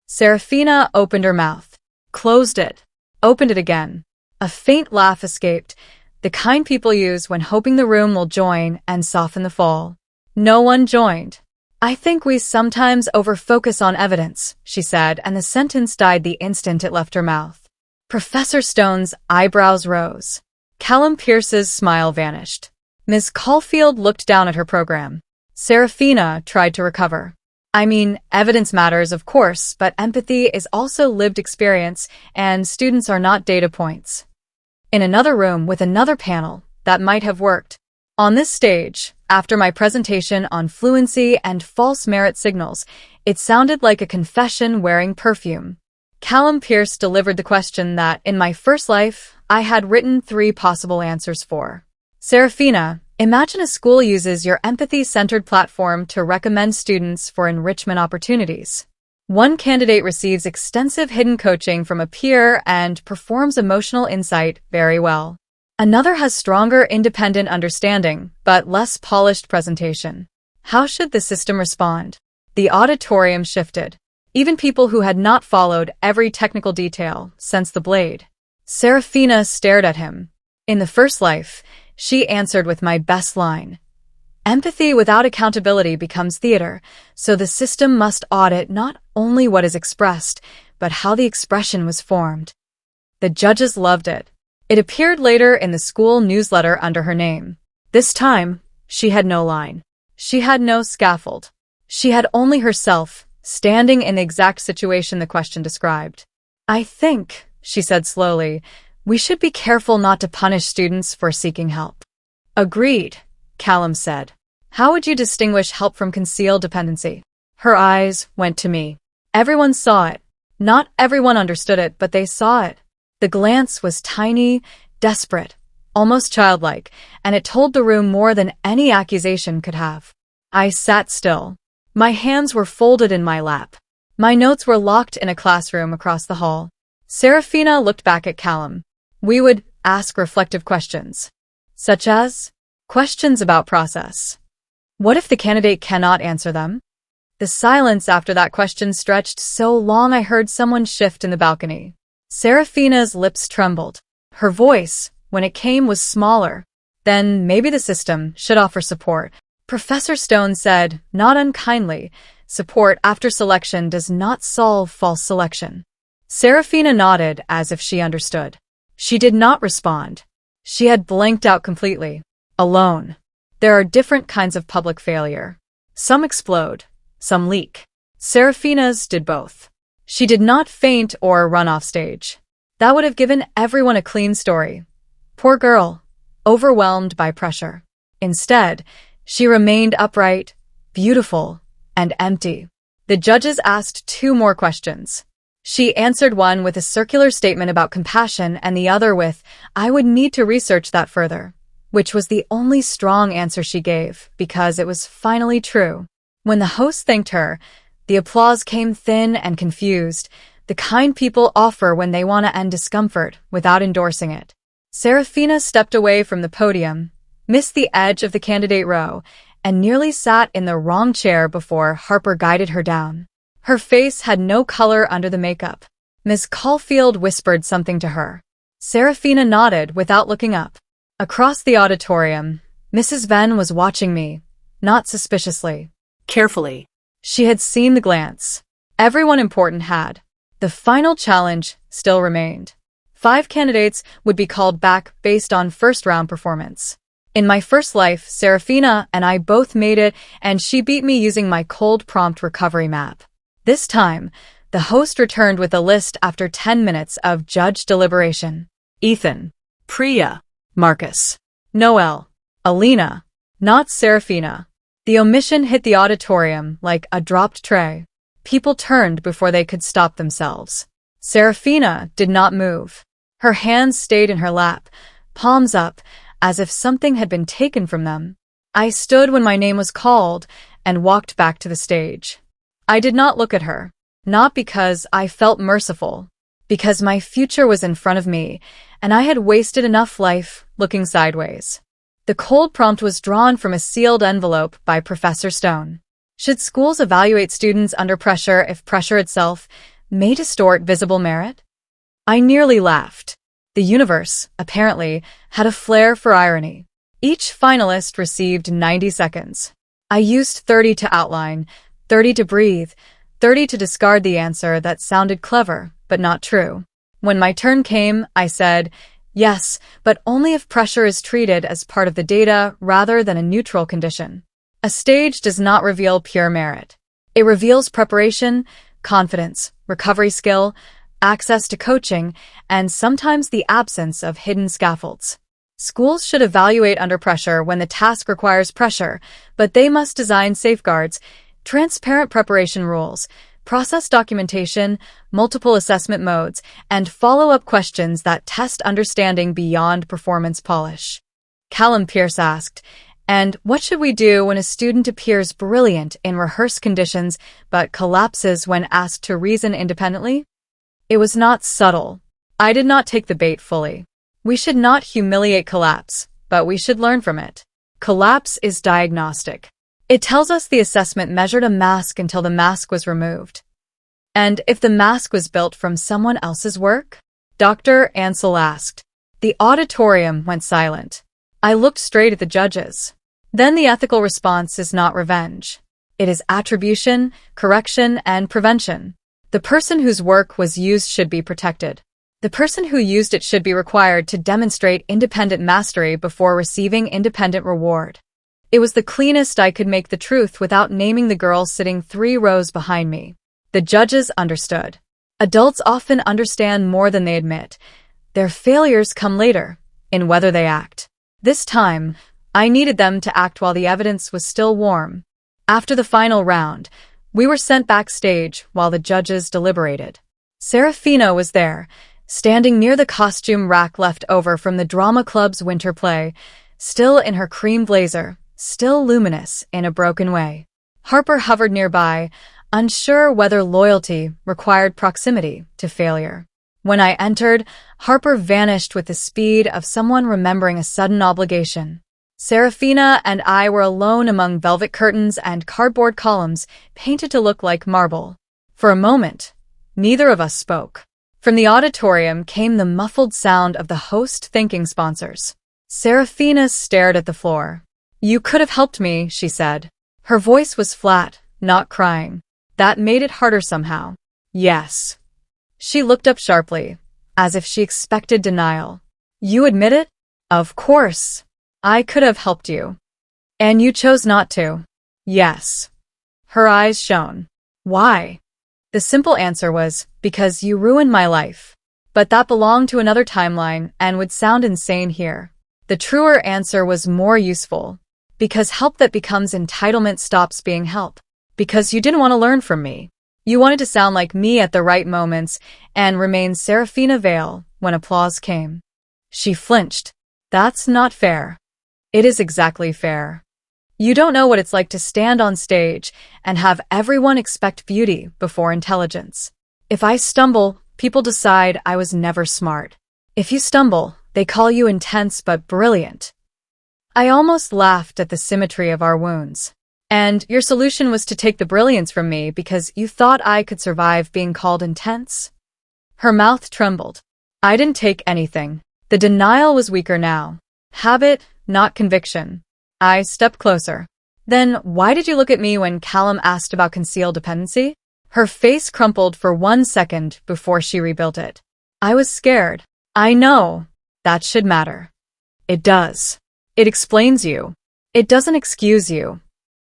Serafina opened her mouth, closed it, opened it again. A faint laugh escaped, the kind people use when hoping the room will join and soften the fall. No one joined. "I think we sometimes overfocus on evidence," she said, and the sentence died the instant it left her mouth. Professor Stone's eyebrows rose. Callum Pierce's smile vanished. Miss Caulfield looked down at her program. Serafina tried to recover. "I mean, evidence matters, of course, but empathy is also lived experience, and students are not data points." In another room with another panel, that might have worked. On this stage, after my presentation on fluency and false merit signals, it sounded like a confession wearing perfume. Callum Pierce delivered the question that, in my first life, I had written 3 possible answers for. "Serafina, imagine a school uses your empathy-centered platform to recommend students for enrichment opportunities. One candidate receives extensive hidden coaching from a peer and performs emotional insight very well. Another has stronger independent understanding, but less polished presentation. How should the system respond?" The auditorium shifted. Even people who had not followed every technical detail sensed the blade. Serafina stared at him. "In the first life," she answered with my best line. "Empathy without accountability becomes theater, so the system must audit not only what is expressed, but how the expression was formed." The judges loved it. It appeared later in the school newsletter under her name. This time, she had no line. She had no scaffold. She had only herself, standing in the exact situation the question described. "I think," she said slowly, "we should be careful not to punish students for seeking help." "Agreed," Callum said. "How would you distinguish help from concealed dependency?" Her eyes went to me. Everyone saw it. Not everyone understood it, but they saw it. The glance was tiny, desperate, almost childlike, and it told the room more than any accusation could have. I sat still. My hands were folded in my lap. My notes were locked in a classroom across the hall. Serafina looked back at Callum. We would ask reflective questions, such as questions about process. What if the candidate cannot answer them? The silence after that question stretched so long I heard someone shift in the balcony. Serafina's lips trembled. Her voice, when it came, was smaller. "Then maybe the system should offer support." Professor Stone said, not unkindly, "Support after selection does not solve false selection." Serafina nodded as if she understood. She did not respond. She had blanked out completely. Alone. There are different kinds of public failure. Some explode, some leak. Serafina's did both. She did not faint or run off stage. That would have given everyone a clean story. Poor girl, overwhelmed by pressure. Instead, she remained upright, beautiful, and empty. The judges asked 2 more questions. She answered one with a circular statement about compassion and the other with, "I would need to research that further." which was the only strong answer she gave, because it was finally true. When the host thanked her, the applause came thin and confused, the kind people offer when they want to end discomfort without endorsing it. Serafina stepped away from the podium, missed the edge of the candidate row, and nearly sat in the wrong chair before Harper guided her down. Her face had no color under the makeup. Miss Caulfield whispered something to her. Serafina nodded without looking up. Across the auditorium, Mrs. Venn was watching me, not suspiciously. Carefully. She had seen the glance. Everyone important had. The final challenge still remained. 5 candidates would be called back based on first-round performance. In my first life, Serafina and I both made it, and she beat me using my cold prompt recovery map. This time, the host returned with a list after 10 minutes of judge deliberation. Ethan. Priya. Marcus. Noel. Alina. Not Serafina. The omission hit the auditorium like a dropped tray. People turned before they could stop themselves. Serafina did not move. Her hands stayed in her lap, palms up, as if something had been taken from them. I stood when my name was called and walked back to the stage. I did not look at her, not because I felt merciful, because my future was in front of me, and I had wasted enough life looking sideways. The cold prompt was drawn from a sealed envelope by Professor Stone. Should schools evaluate students under pressure if pressure itself may distort visible merit? I nearly laughed. The universe, apparently, had a flair for irony. Each finalist received 90 seconds. I used 30 to outline, 30 to breathe, 30 to discard the answer that sounded clever, but not true. When my turn came, I said, yes, but only if pressure is treated as part of the data rather than a neutral condition. A stage does not reveal pure merit. It reveals preparation, confidence, recovery skill, access to coaching, and sometimes the absence of hidden scaffolds. Schools should evaluate under pressure when the task requires pressure, but they must design safeguards, transparent preparation rules, process documentation, multiple assessment modes, and follow-up questions that test understanding beyond performance polish. Callum Pierce asked, and what should we do when a student appears brilliant in rehearsed conditions but collapses when asked to reason independently? It was not subtle. I did not take the bait fully. We should not humiliate collapse, but we should learn from it. Collapse is diagnostic. It tells us the assessment measured a mask until the mask was removed. And if the mask was built from someone else's work? Dr. Ansel asked. The auditorium went silent. I looked straight at the judges. Then the ethical response is not revenge. It is attribution, correction, and prevention. The person whose work was used should be protected. The person who used it should be required to demonstrate independent mastery before receiving independent reward. It was the cleanest I could make the truth without naming the girl sitting 3 rows behind me. The judges understood. Adults often understand more than they admit. Their failures come later, in whether they act. This time, I needed them to act while the evidence was still warm. After the final round, we were sent backstage while the judges deliberated. Serafina was there, standing near the costume rack left over from the drama club's winter play, still in her cream blazer, still luminous in a broken way. Harper hovered nearby, unsure whether loyalty required proximity to failure. When I entered, Harper vanished with the speed of someone remembering a sudden obligation. Serafina and I were alone among velvet curtains and cardboard columns painted to look like marble. For a moment, neither of us spoke. From the auditorium came the muffled sound of the host thanking sponsors. Serafina stared at the floor. You could have helped me, she said. Her voice was flat, not crying. That made it harder somehow. Yes. She looked up sharply, as if she expected denial. You admit it? Of course. I could have helped you. And you chose not to. Yes. Her eyes shone. Why? The simple answer was, because you ruined my life. But that belonged to another timeline and would sound insane here. The truer answer was more useful. Because help that becomes entitlement stops being help. Because you didn't want to learn from me. You wanted to sound like me at the right moments and remain Serafina Vale when applause came. She flinched. That's not fair. It is exactly fair. You don't know what it's like to stand on stage and have everyone expect beauty before intelligence. If I stumble, people decide I was never smart. If you stumble, they call you intense but brilliant. I almost laughed at the symmetry of our wounds. And your solution was to take the brilliance from me because you thought I could survive being called intense? Her mouth trembled. I didn't take anything. The denial was weaker now. Habit, not conviction. I stepped closer. Then why did you look at me when Callum asked about concealed dependency? Her face crumpled for 1 second before she rebuilt it. I was scared. I know. That should matter. It does. It explains you. It doesn't excuse you.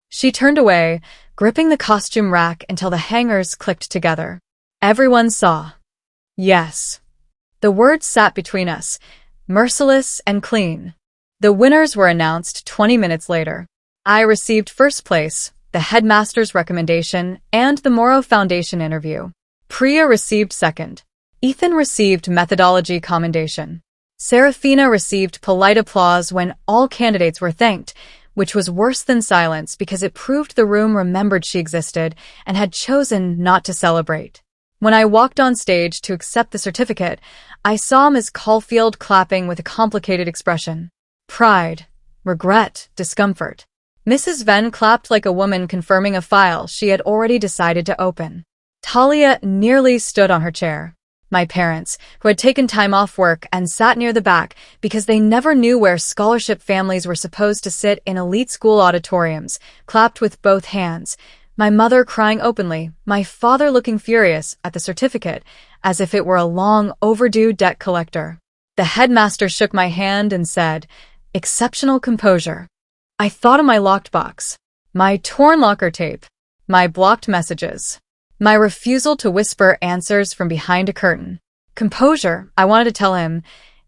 She turned away, gripping the costume rack until the hangers clicked together. Everyone saw. Yes. The words sat between us, merciless and clean. The winners were announced 20 minutes later. I received first place, the headmaster's recommendation, and the Morrow Foundation interview. Priya received second. Ethan received methodology commendation. Serafina received polite applause when all candidates were thanked, which was worse than silence because it proved the room remembered she existed and had chosen not to celebrate. When I walked on stage to accept the certificate, I saw Ms. Caulfield clapping with a complicated expression. Pride, regret, discomfort. Mrs. Venn clapped like a woman confirming a file she had already decided to open. Talia nearly stood on her chair. My parents, who had taken time off work and sat near the back because they never knew where scholarship families were supposed to sit in elite school auditoriums, clapped with both hands, my mother crying openly, my father looking furious at the certificate, as if it were a long overdue debt collector. The headmaster shook my hand and said, "Exceptional composure." I thought of my locked box, my torn locker tape, my blocked messages, my refusal to whisper answers from behind a curtain. Composure, I wanted to tell him,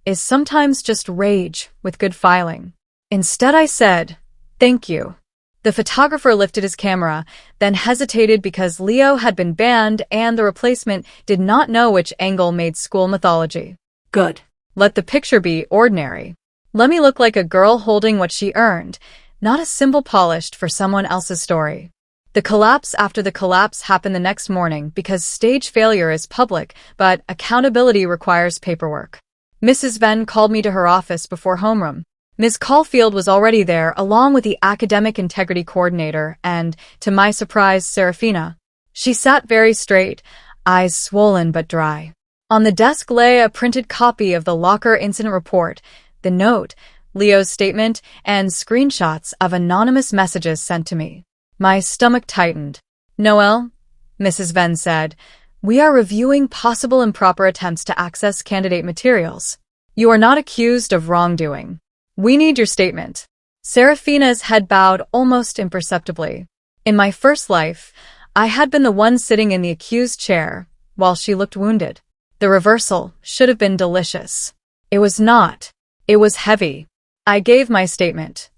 is sometimes just rage with good filing. Instead I said, "Thank you." The photographer lifted his camera, then hesitated because Leo had been banned and the replacement did not know which angle made school mythology. Good. Let the picture be ordinary. Let me look like a girl holding what she earned, not a symbol polished for someone else's story. The collapse after the collapse happened the next morning because stage failure is public, but accountability requires paperwork. Mrs. Venn called me to her office before homeroom. Ms. Caulfield was already there, along with the academic integrity coordinator and, to my surprise, Serafina. She sat very straight, eyes swollen but dry. On the desk lay a printed copy of the locker incident report, the note, Leo's statement, and screenshots of anonymous messages sent to me. My stomach tightened. "Noelle," Mrs. Venn said, "we are reviewing possible improper attempts to access candidate materials. You are not accused of wrongdoing. We need your statement." Serafina's head bowed almost imperceptibly. In my first life, I had been the one sitting in the accused chair, while she looked wounded. The reversal should have been delicious. It was not. It was heavy. I gave my statement.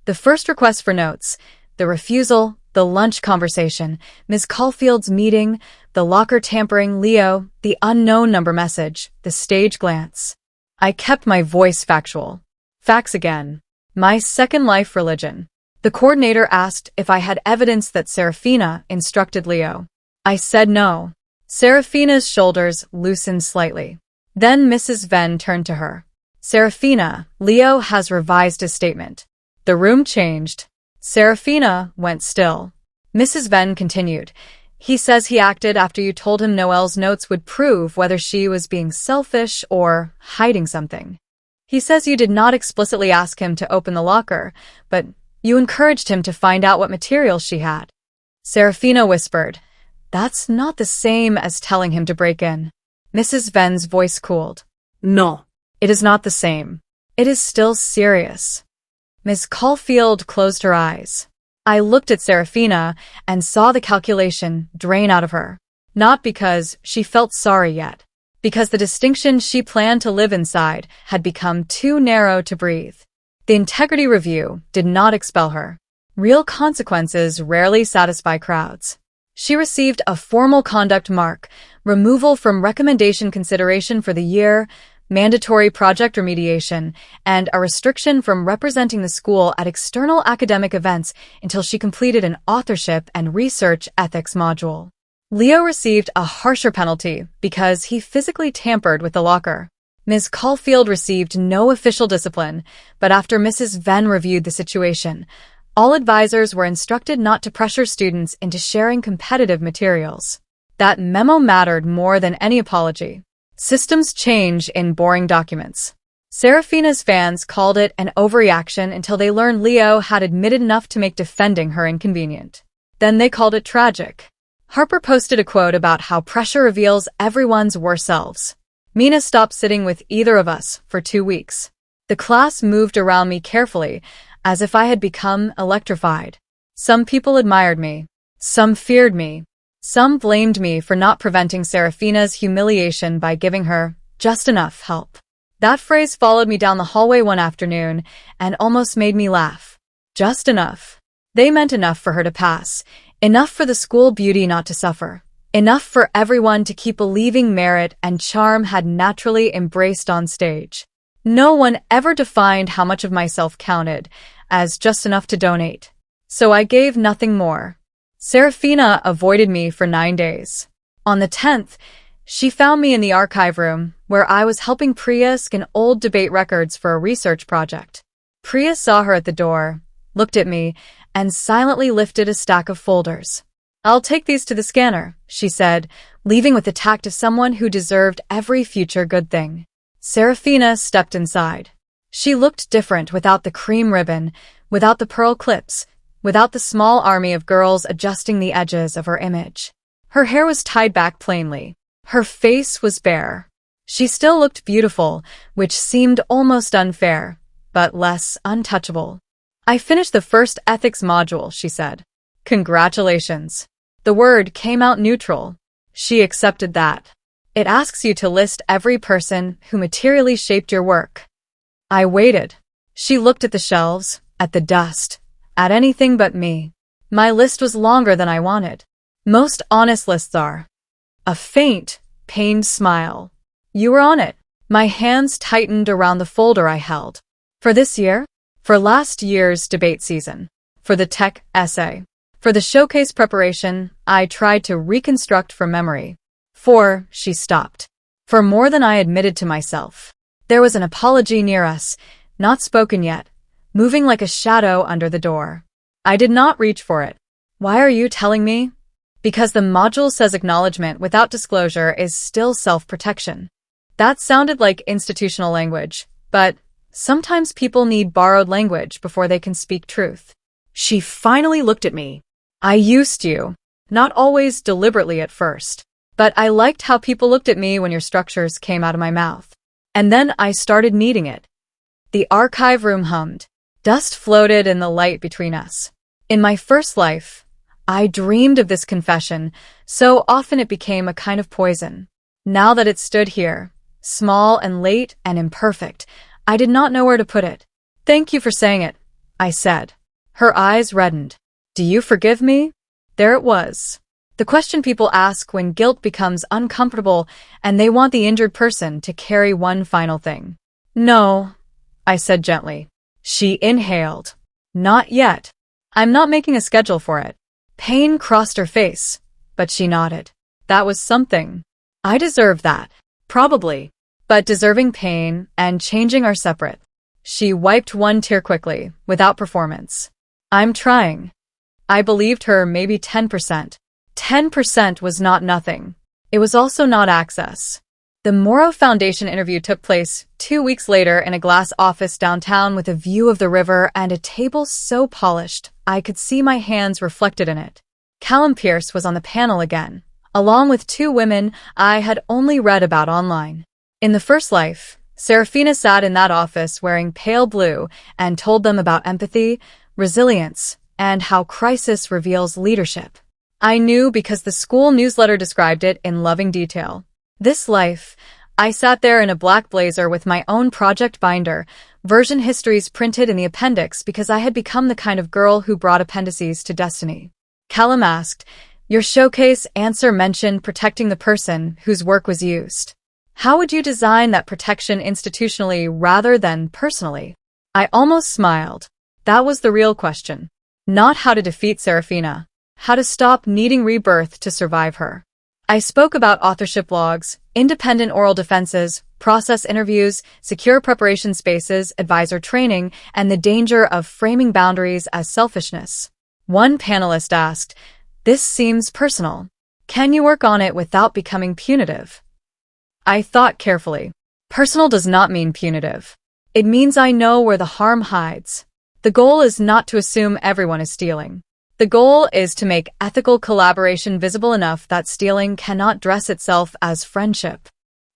The first request for notes, the refusal, the lunch conversation, Ms. Caulfield's meeting, the locker tampering, Leo, the unknown number message, the stage glance. I kept my voice factual. Facts again. My second life religion. The coordinator asked if I had evidence that Serafina instructed Leo. I said no. Serafina's shoulders loosened slightly. Then Mrs. Venn turned to her. "Serafina, Leo has revised his statement." The room changed. Serafina went still. Mrs. Venn continued. "He says he acted after you told him Noelle's notes would prove whether she was being selfish or hiding something. He says you did not explicitly ask him to open the locker, but you encouraged him to find out what material she had." Serafina whispered, "That's not the same as telling him to break in." Mrs. Venn's voice cooled. No. "It is not the same. It is still serious." Ms. Caulfield closed her eyes. I looked at Serafina and saw the calculation drain out of her. Not because she felt sorry yet, because the distinction she planned to live inside had become too narrow to breathe. The integrity review did not expel her. Real consequences rarely satisfy crowds. She received a formal conduct mark, removal from recommendation consideration for the year, mandatory project remediation, and a restriction from representing the school at external academic events until she completed an authorship and research ethics module. Leo received a harsher penalty because he physically tampered with the locker. Ms. Caulfield received no official discipline, but after Mrs. Venn reviewed the situation, all advisors were instructed not to pressure students into sharing competitive materials. That memo mattered more than any apology. Systems change in boring documents. Serafina's fans called it an overreaction until they learned Leo had admitted enough to make defending her inconvenient. Then they called it tragic. Harper posted a quote about how pressure reveals everyone's worst selves. Mina stopped sitting with either of us for 2 weeks. The class moved around me carefully, as if I had become electrified. Some people admired me. Some feared me. Some blamed me for not preventing Serafina's humiliation by giving her just enough help. That phrase followed me down the hallway one afternoon and almost made me laugh. Just enough. They meant enough for her to pass. Enough for the school beauty not to suffer. Enough for everyone to keep believing merit and charm had naturally embraced on stage. No one ever defined how much of myself counted as just enough to donate. So I gave nothing more. Serafina avoided me for 9 days. On the 10th, she found me in the archive room, where I was helping Priya scan old debate records for a research project. Priya saw her at the door, looked at me, and silently lifted a stack of folders. "I'll take these to the scanner," she said, leaving with the tact of someone who deserved every future good thing. Serafina stepped inside. She looked different without the cream ribbon, without the pearl clips, without the small army of girls adjusting the edges of her image. Her hair was tied back plainly. Her face was bare. She still looked beautiful, which seemed almost unfair, but less untouchable. "I finished the first ethics module," she said. "Congratulations." The word came out neutral. She accepted that. "It asks you to list every person who materially shaped your work." I waited. She looked at the shelves, at the dust, at anything but me. My list was longer than I wanted. Most honest lists are. A faint, pained smile. "You were on it." My hands tightened around the folder I held. "For this year? For last year's debate season? For the tech essay? For the showcase preparation I tried to reconstruct from memory? She stopped. For more than I admitted to myself. There was an apology near us, not spoken yet, moving like a shadow under the door. I did not reach for it. "Why are you telling me?" "Because the module says acknowledgement without disclosure is still self-protection." That sounded like institutional language, but sometimes people need borrowed language before they can speak truth. She finally looked at me. "I used you. Not always deliberately at first. But I liked how people looked at me when your structures came out of my mouth. And then I started needing it." The archive room hummed. Dust floated in the light between us. In my first life, I dreamed of this confession, so often it became a kind of poison. Now that it stood here, small and late and imperfect, I did not know where to put it. "Thank you for saying it," I said. Her eyes reddened. "Do you forgive me?" There it was. The question people ask when guilt becomes uncomfortable and they want the injured person to carry one final thing. "No," I said gently. She inhaled. "Not yet. I'm not making a schedule for it." Pain crossed her face, but she nodded. That was something. I deserved that. Probably. But deserving pain and changing are separate. She wiped one tear quickly, without performance. "I'm trying." I believed her maybe 10%. 10% was not nothing. It was also not access. The Morrow Foundation interview took place 2 weeks later in a glass office downtown with a view of the river and a table so polished I could see my hands reflected in it. Callum Pierce was on the panel again, along with 2 women I had only read about online. In the first life, Serafina sat in that office wearing pale blue and told them about empathy, resilience, and how crisis reveals leadership. I knew because the school newsletter described it in loving detail. This life, I sat there in a black blazer with my own project binder, version histories printed in the appendix because I had become the kind of girl who brought appendices to destiny. Callum asked, "Your showcase answer mentioned protecting the person whose work was used." How would you design that protection institutionally rather than personally? I almost smiled. That was the real question. Not how to defeat Serafina. How to stop needing rebirth to survive her. I spoke about authorship logs, independent oral defenses, process interviews, secure preparation spaces, advisor training, and the danger of framing boundaries as selfishness. One panelist asked, "This seems personal. Can you work on it without becoming punitive?" I thought carefully. Personal does not mean punitive. It means I know where the harm hides. The goal is not to assume everyone is stealing. The goal is to make ethical collaboration visible enough that stealing cannot dress itself as friendship.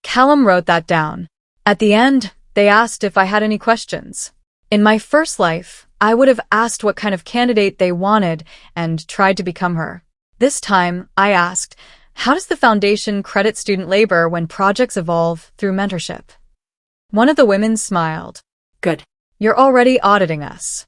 Callum wrote that down. At the end, they asked if I had any questions. In my first life, I would have asked what kind of candidate they wanted and tried to become her. This time, I asked, how does the foundation credit student labor when projects evolve through mentorship? One of the women smiled. Good. You're already auditing us.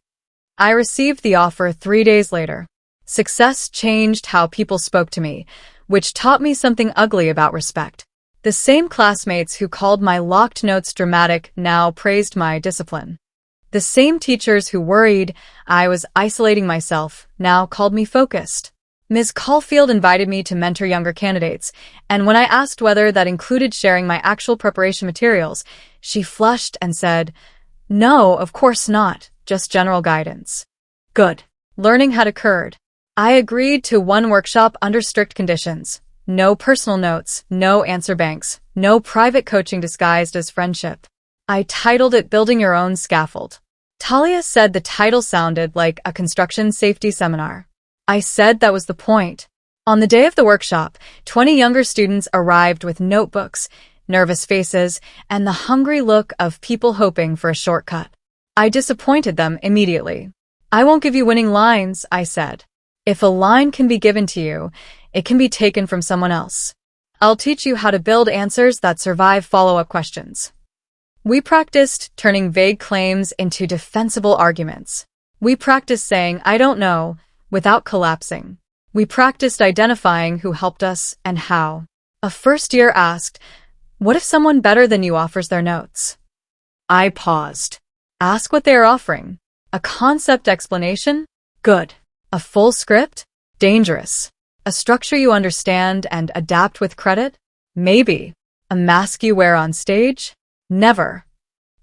I received the offer 3 days later. Success changed how people spoke to me, which taught me something ugly about respect. The same classmates who called my locked notes dramatic now praised my discipline. The same teachers who worried I was isolating myself now called me focused. Ms. Caulfield invited me to mentor younger candidates, and when I asked whether that included sharing my actual preparation materials, she flushed and said, "No, of course not, just general guidance." Good. Learning had occurred. I agreed to one workshop under strict conditions. No personal notes, no answer banks, no private coaching disguised as friendship. I titled it Building Your Own Scaffold. Talia said the title sounded like a construction safety seminar. I said that was the point. On the day of the workshop, 20 younger students arrived with notebooks, nervous faces, and the hungry look of people hoping for a shortcut. I disappointed them immediately. I won't give you winning lines, I said. If a line can be given to you, it can be taken from someone else. I'll teach you how to build answers that survive follow-up questions. We practiced turning vague claims into defensible arguments. We practiced saying, "I don't know," without collapsing. We practiced identifying who helped us and how. A first year asked, "What if someone better than you offers their notes?" I paused. Ask what they are offering. A concept explanation? Good. A full script? Dangerous. A structure you understand and adapt with credit? Maybe. A mask you wear on stage? Never.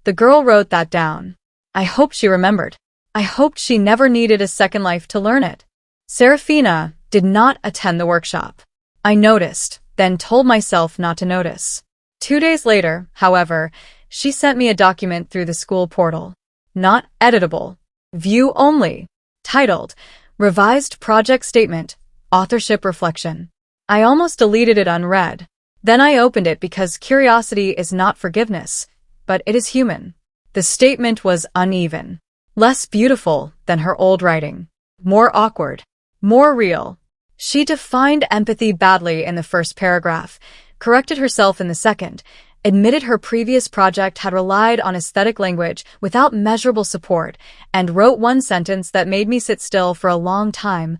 The girl wrote that down. I hoped she remembered. I hoped she never needed a second life to learn it. Serafina did not attend the workshop. I noticed, then told myself not to notice. 2 days later, however, she sent me a document through the school portal. Not editable. View only. Titled, Revised Project Statement, Authorship Reflection. I almost deleted it unread. Then I opened it because curiosity is not forgiveness, but it is human. The statement was uneven. Less beautiful than her old writing. More awkward. More real. She defined empathy badly in the first paragraph, corrected herself in the second, admitted her previous project had relied on aesthetic language without measurable support, and wrote one sentence that made me sit still for a long time.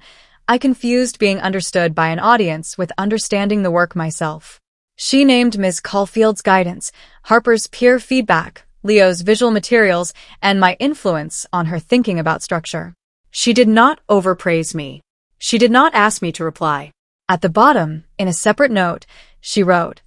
I confused being understood by an audience with understanding the work myself. She named Ms. Caulfield's guidance, Harper's peer feedback, Leo's visual materials, and my influence on her thinking about structure. She did not overpraise me. She did not ask me to reply. At the bottom, in a separate note, she wrote,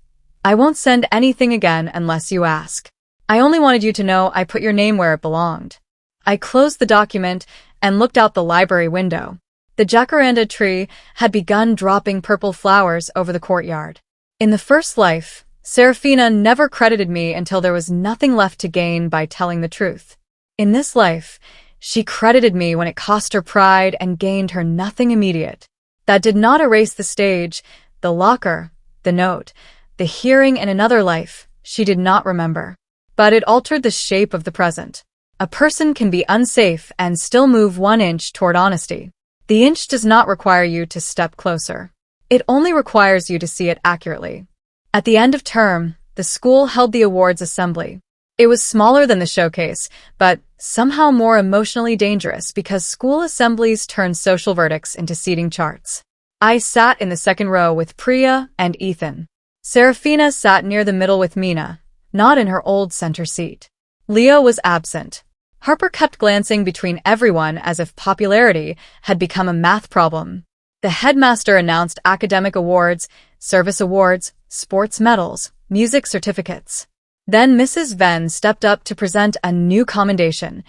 "I won't send anything again unless you ask. I only wanted you to know I put your name where it belonged." I closed the document and looked out the library window. The jacaranda tree had begun dropping purple flowers over the courtyard. In the first life, Serafina never credited me until there was nothing left to gain by telling the truth. In this life, she credited me when it cost her pride and gained her nothing immediate. That did not erase the stage, the locker, the note, the hearing in another life she did not remember. But it altered the shape of the present. A person can be unsafe and still move 1 inch toward honesty. The inch does not require you to step closer. It only requires you to see it accurately. At the end of term, the school held the awards assembly. It was smaller than the showcase, but somehow more emotionally dangerous because school assemblies turned social verdicts into seating charts. I sat in the second row with Priya and Ethan. Serafina sat near the middle with Mina, not in her old center seat. Leo was absent. Harper kept glancing between everyone as if popularity had become a math problem. The headmaster announced academic awards, service awards, sports medals, music certificates. Then Mrs. Venn stepped up to present a new commendation: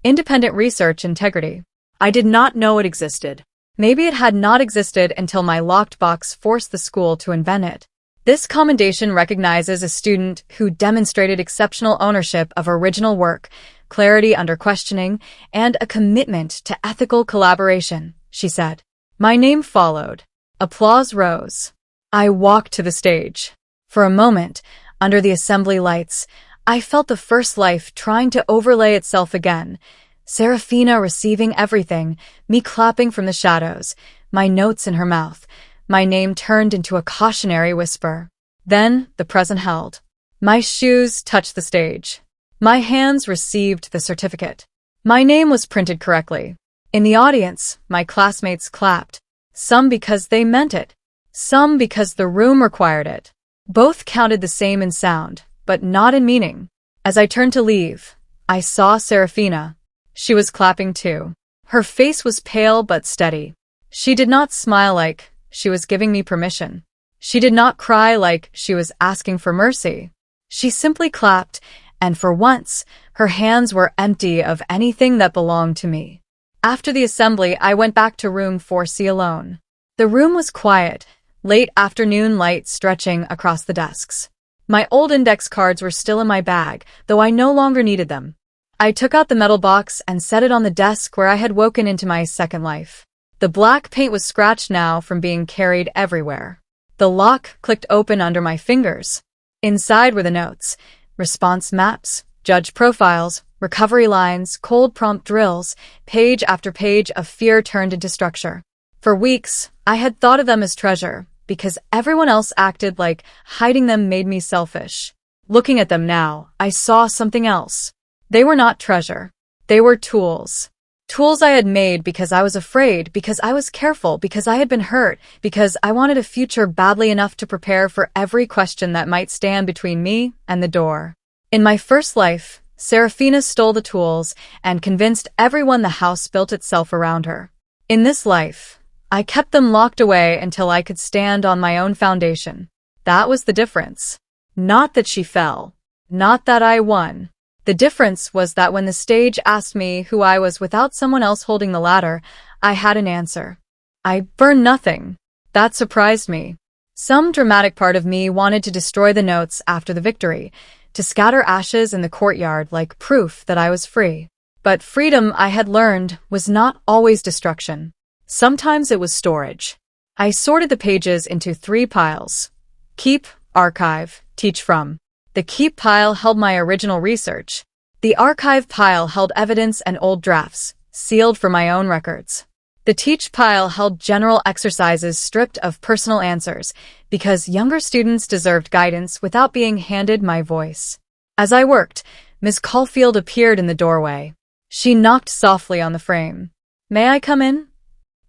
independent research integrity. I did not know it existed. Maybe it had not existed until my locked box forced the school to invent it. This commendation recognizes a student who demonstrated exceptional ownership of original work, clarity under questioning, and a commitment to ethical collaboration, she said. My name followed. Applause rose. I walked to the stage. For a moment, under the assembly lights, I felt the first life trying to overlay itself again. Serafina receiving everything, me clapping from the shadows, my notes in her mouth. My name turned into a cautionary whisper. Then the present held. My shoes touched the stage. My hands received the certificate. My name was printed correctly. In the audience, my classmates clapped. Some because they meant it. Some because the room required it. Both counted the same in sound, but not in meaning. As I turned to leave, I saw Serafina. She was clapping too. Her face was pale but steady. She did not smile like she was giving me permission. She did not cry like she was asking for mercy. She simply clapped, and for once, her hands were empty of anything that belonged to me. After the assembly, I went back to room 4C alone. The room was quiet, late afternoon light stretching across the desks. My old index cards were still in my bag, though I no longer needed them. I took out the metal box and set it on the desk where I had woken into my second life. The black paint was scratched now from being carried everywhere. The lock clicked open under my fingers. Inside were the notes, response maps, judge profiles, recovery lines, cold prompt drills, page after page of fear turned into structure. For weeks, I had thought of them as treasure, because everyone else acted like hiding them made me selfish. Looking at them now, I saw something else. They were not treasure. They were tools. Tools I had made because I was afraid, because I was careful, because I had been hurt, because I wanted a future badly enough to prepare for every question that might stand between me and the door. In my first life, Serafina stole the tools and convinced everyone the house built itself around her. In this life, I kept them locked away until I could stand on my own foundation. That was the difference. Not that she fell. Not that I won. The difference was that when the stage asked me who I was without someone else holding the ladder, I had an answer. I burned nothing. That surprised me. Some dramatic part of me wanted to destroy the notes after the victory, to scatter ashes in the courtyard like proof that I was free. But freedom, I had learned, was not always destruction. Sometimes it was storage. I sorted the pages into 3 piles. Keep, archive, teach from. The keep pile held my original research. The archive pile held evidence and old drafts, sealed for my own records. The teach pile held general exercises stripped of personal answers, because younger students deserved guidance without being handed my voice. As I worked, Miss Caulfield appeared in the doorway. She knocked softly on the frame. "May I come in?"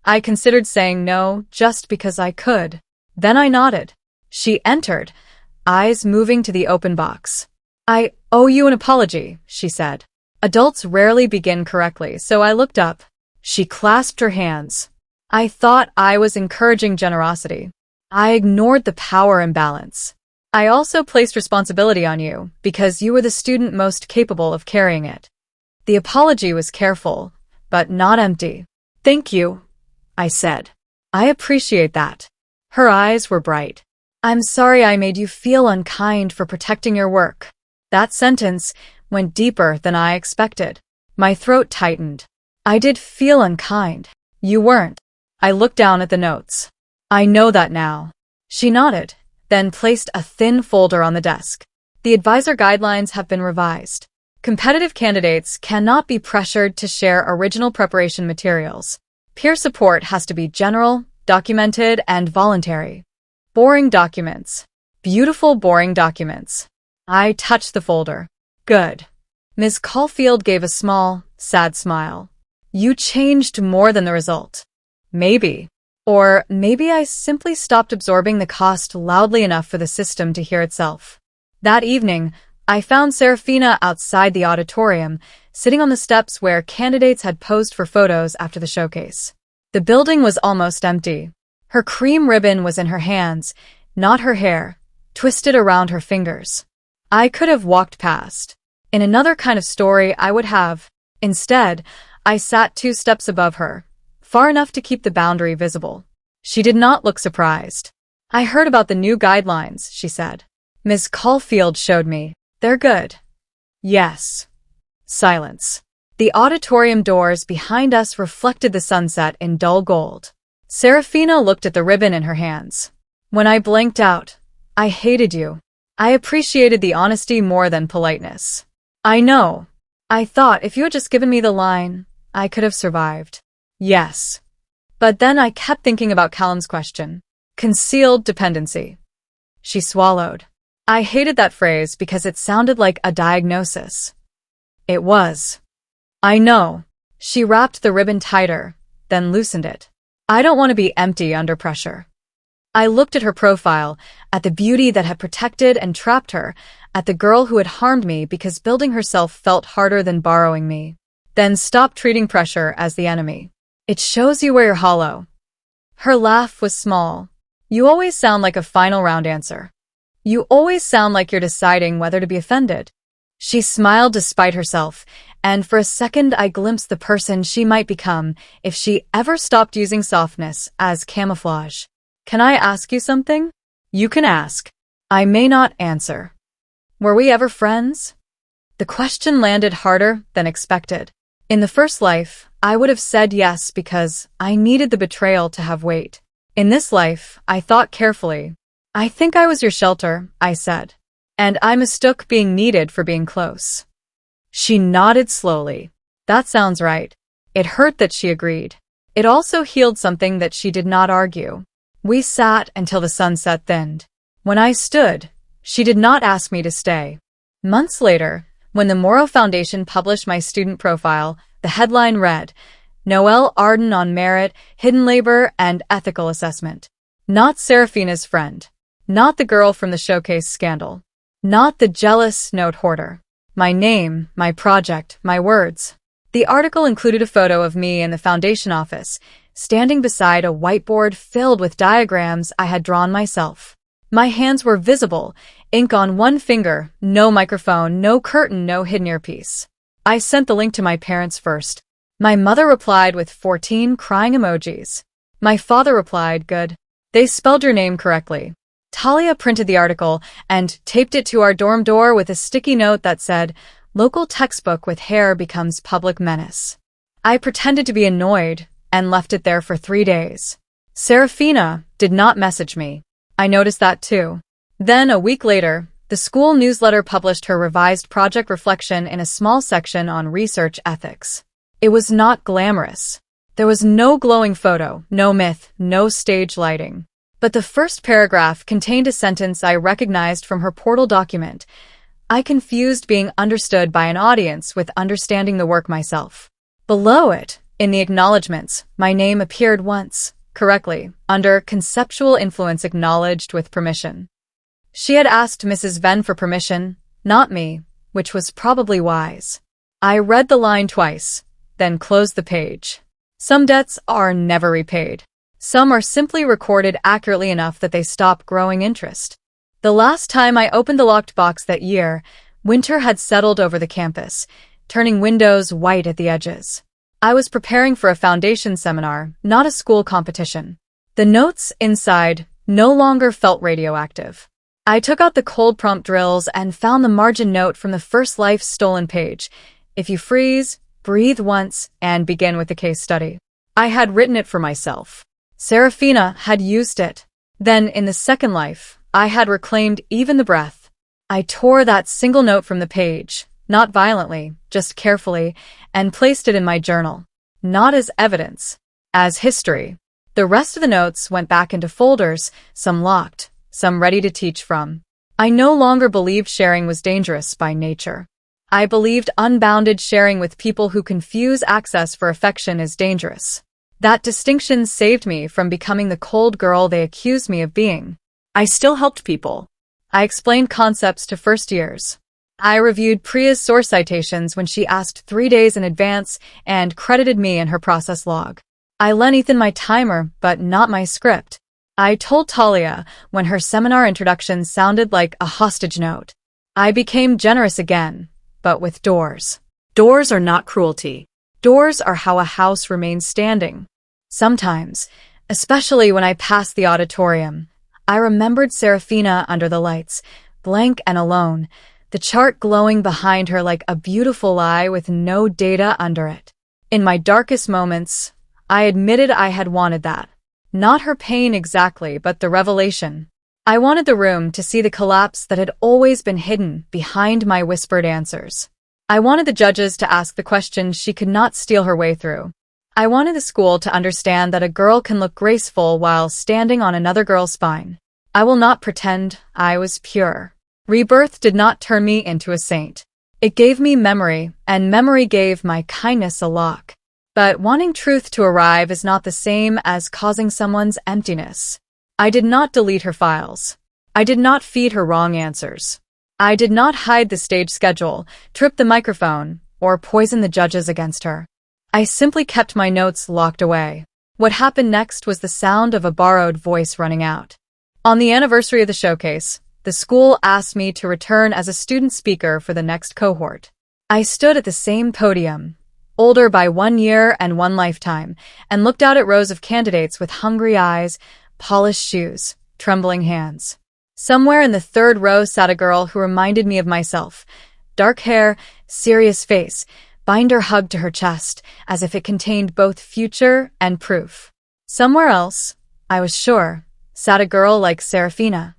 I considered saying no, just because I could. Then I nodded. She entered, eyes moving to the open box. "I owe you an apology," she said. Adults rarely begin correctly, so I looked up. She clasped her hands. I thought I was encouraging generosity. I ignored the power imbalance. "I also placed responsibility on you, because you were the student most capable of carrying it." The apology was careful, but not empty. "Thank you," I said. "I appreciate that." Her eyes were bright. "I'm sorry I made you feel unkind for protecting your work." That sentence went deeper than I expected. My throat tightened. "I did feel unkind. You weren't." I looked down at the notes. "I know that now." She nodded, then placed a thin folder on the desk. "The advisor guidelines have been revised. Competitive candidates cannot be pressured to share original preparation materials. Peer support has to be general, documented, and voluntary." Boring documents. Beautiful boring documents. I touched the folder. "Good." Ms. Caulfield gave a small, sad smile. "You changed more than the result." "Maybe." Or maybe I simply stopped absorbing the cost loudly enough for the system to hear itself. That evening, I found Serafina outside the auditorium, sitting on the steps where candidates had posed for photos after the showcase. The building was almost empty. Her cream ribbon was in her hands, not her hair, twisted around her fingers. I could have walked past. In another kind of story, I would have. Instead, I sat 2 steps above her, far enough to keep the boundary visible. She did not look surprised. I heard about the new guidelines, she said. Ms. Caulfield showed me. They're good. Yes. Silence. The auditorium doors behind us reflected the sunset in dull gold. Serafina looked at the ribbon in her hands. When I blinked out, I hated you. I appreciated the honesty more than politeness. I know. I thought if you had just given me the line, I could have survived. Yes. But then I kept thinking about Callum's question. Concealed dependency. She swallowed. I hated that phrase because it sounded like a diagnosis. It was. I know. She wrapped the ribbon tighter, then loosened it. I don't want to be empty under pressure. I looked at her profile, at the beauty that had protected and trapped her, at the girl who had harmed me because building herself felt harder than borrowing me. Then stopped treating pressure as the enemy. It shows you where you're hollow. Her laugh was small. You always sound like a final round answer. You always sound like you're deciding whether to be offended. She smiled despite herself, and for a second I glimpsed the person she might become if she ever stopped using softness as camouflage. Can I ask you something? You can ask. I may not answer. Were we ever friends? The question landed harder than expected. In the first life, I would have said yes because I needed the betrayal to have weight. In this life, I thought carefully. I think I was your shelter, I said. And I mistook being needed for being close. She nodded slowly. That sounds right. It hurt that she agreed. It also healed something that she did not argue. We sat until the sunset thinned. When I stood, she did not ask me to stay. Months later, when the Morrow Foundation published my student profile, the headline read, Noelle Arden on Merit, Hidden Labor, and Ethical Assessment. Not Serafina's friend. Not the girl from the showcase scandal. Not the jealous note hoarder. My name, my project, my words. The article included a photo of me in the foundation office, standing beside a whiteboard filled with diagrams I had drawn myself. My hands were visible, ink on one finger, no microphone, no curtain, no hidden earpiece. I sent the link to my parents first. My mother replied with 14 crying emojis. My father replied, good. They spelled your name correctly. Talia printed the article and taped it to our dorm door with a sticky note that said, local textbook with hair becomes public menace. I pretended to be annoyed and left it there for 3 days. Serafina did not message me. I noticed that too. Then, a week later, the school newsletter published her revised project reflection in a small section on research ethics. It was not glamorous. There was no glowing photo, no myth, no stage lighting. But the first paragraph contained a sentence I recognized from her portal document. I confused being understood by an audience with understanding the work myself. Below it, in the acknowledgments, my name appeared once, correctly, under conceptual influence acknowledged with permission. She had asked Mrs. Venn for permission, not me, which was probably wise. I read the line twice, then closed the page. Some debts are never repaid. Some are simply recorded accurately enough that they stop growing interest. The last time I opened the locked box that year, winter had settled over the campus, turning windows white at the edges. I was preparing for a foundation seminar, not a school competition. The notes inside no longer felt radioactive. I took out the cold prompt drills and found the margin note from the first life stolen page. If you freeze, breathe once, and begin with the case study. I had written it for myself. Serafina had used it. Then, in the second life, I had reclaimed even the breath. I tore that single note from the page, not violently, just carefully, and placed it in my journal. Not as evidence, as history. The rest of the notes went back into folders, some locked, some ready to teach from. I no longer believed sharing was dangerous by nature. I believed unbounded sharing with people who confuse access for affection is dangerous. That distinction saved me from becoming the cold girl they accused me of being. I still helped people. I explained concepts to first years. I reviewed Priya's source citations when she asked 3 days in advance and credited me in her process log. I lent Ethan my timer, but not my script. I told Talia when her seminar introduction sounded like a hostage note. I became generous again, but with doors. Doors are not cruelty. Doors are how a house remains standing. Sometimes, especially when I passed the auditorium, I remembered Serafina under the lights, blank and alone, the chart glowing behind her like a beautiful eye with no data under it. In my darkest moments, I admitted I had wanted that. Not her pain exactly, but the revelation. I wanted the room to see the collapse that had always been hidden behind my whispered answers. I wanted the judges to ask the questions she could not steal her way through. I wanted the school to understand that a girl can look graceful while standing on another girl's spine. I will not pretend I was pure. Rebirth did not turn me into a saint. It gave me memory, and memory gave my kindness a lock. But wanting truth to arrive is not the same as causing someone's emptiness. I did not delete her files. I did not feed her wrong answers. I did not hide the stage schedule, trip the microphone, or poison the judges against her. I simply kept my notes locked away. What happened next was the sound of a borrowed voice running out. On the anniversary of the showcase, the school asked me to return as a student speaker for the next cohort. I stood at the same podium, older by 1 year and 1 lifetime, and looked out at rows of candidates with hungry eyes, polished shoes, trembling hands. Somewhere in the 3rd row sat a girl who reminded me of myself. Dark hair, serious face, binder hugged to her chest, as if it contained both future and proof. Somewhere else, I was sure, sat a girl like Serafina.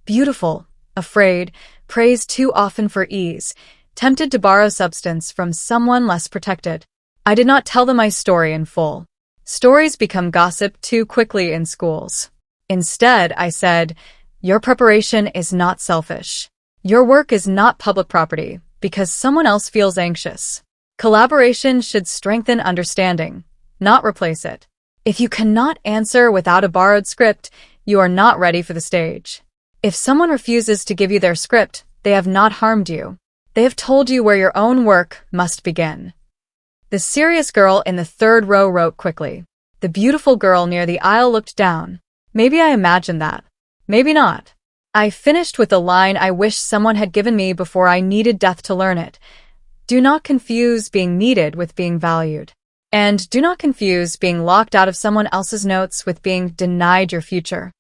Beautiful, afraid, praised too often for ease, tempted to borrow substance from someone less protected. I did not tell them my story in full. Stories become gossip too quickly in schools. Instead, I said, your preparation is not selfish. Your work is not public property because someone else feels anxious. Collaboration should strengthen understanding, not replace it. If you cannot answer without a borrowed script, you are not ready for the stage. If someone refuses to give you their script, they have not harmed you. They have told you where your own work must begin. The serious girl in the 3rd row wrote quickly. The beautiful girl near the aisle looked down. Maybe I imagined that. Maybe not. I finished with a line I wish someone had given me before I needed death to learn it. Do not confuse being needed with being valued. And do not confuse being locked out of someone else's notes with being denied your future.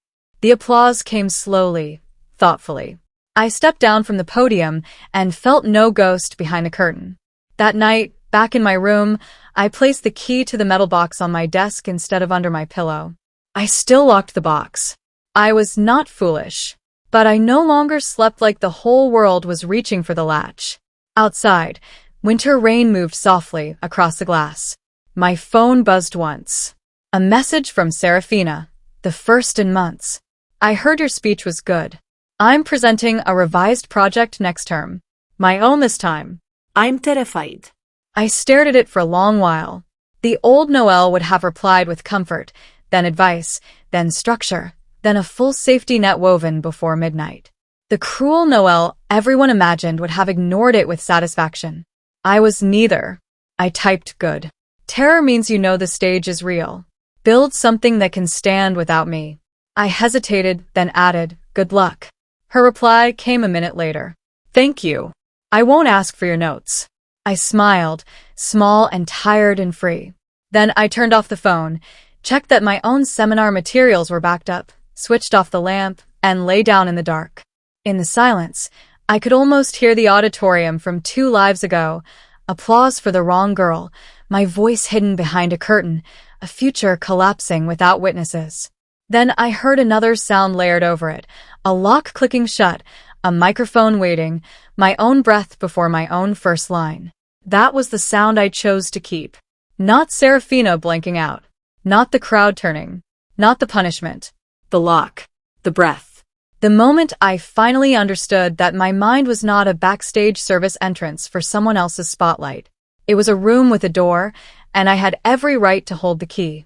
The applause came slowly, thoughtfully. I stepped down from the podium and felt no ghost behind the curtain. That night, back in my room, I placed the key to the metal box on my desk instead of under my pillow. I still locked the box. I was not foolish, but I no longer slept like the whole world was reaching for the latch. Outside, winter rain moved softly across the glass. My phone buzzed once. A message from Serafina, the first in months. I heard your speech was good. I'm presenting a revised project next term. My own this time. I'm terrified. I stared at it for a long while. The old Noelle would have replied with comfort, then advice, then structure, then a full safety net woven before midnight. The cruel Noelle everyone imagined would have ignored it with satisfaction. I was neither. I typed good. Terror means you know the stage is real. Build something that can stand without me. I hesitated, then added, good luck. Her reply came a minute later. Thank you. I won't ask for your notes. I smiled, small and tired and free. Then I turned off the phone, checked that my own seminar materials were backed up, switched off the lamp, and lay down in the dark. In the silence, I could almost hear the auditorium from 2 lives ago. Applause for the wrong girl, my voice hidden behind a curtain, a future collapsing without witnesses. Then I heard another sound layered over it, a lock clicking shut, a microphone waiting, my own breath before my own first line. That was the sound I chose to keep. Not Serafina blanking out. Not the crowd turning. Not the punishment. The lock. The breath. The moment I finally understood that my mind was not a backstage service entrance for someone else's spotlight. It was a room with a door, and I had every right to hold the key.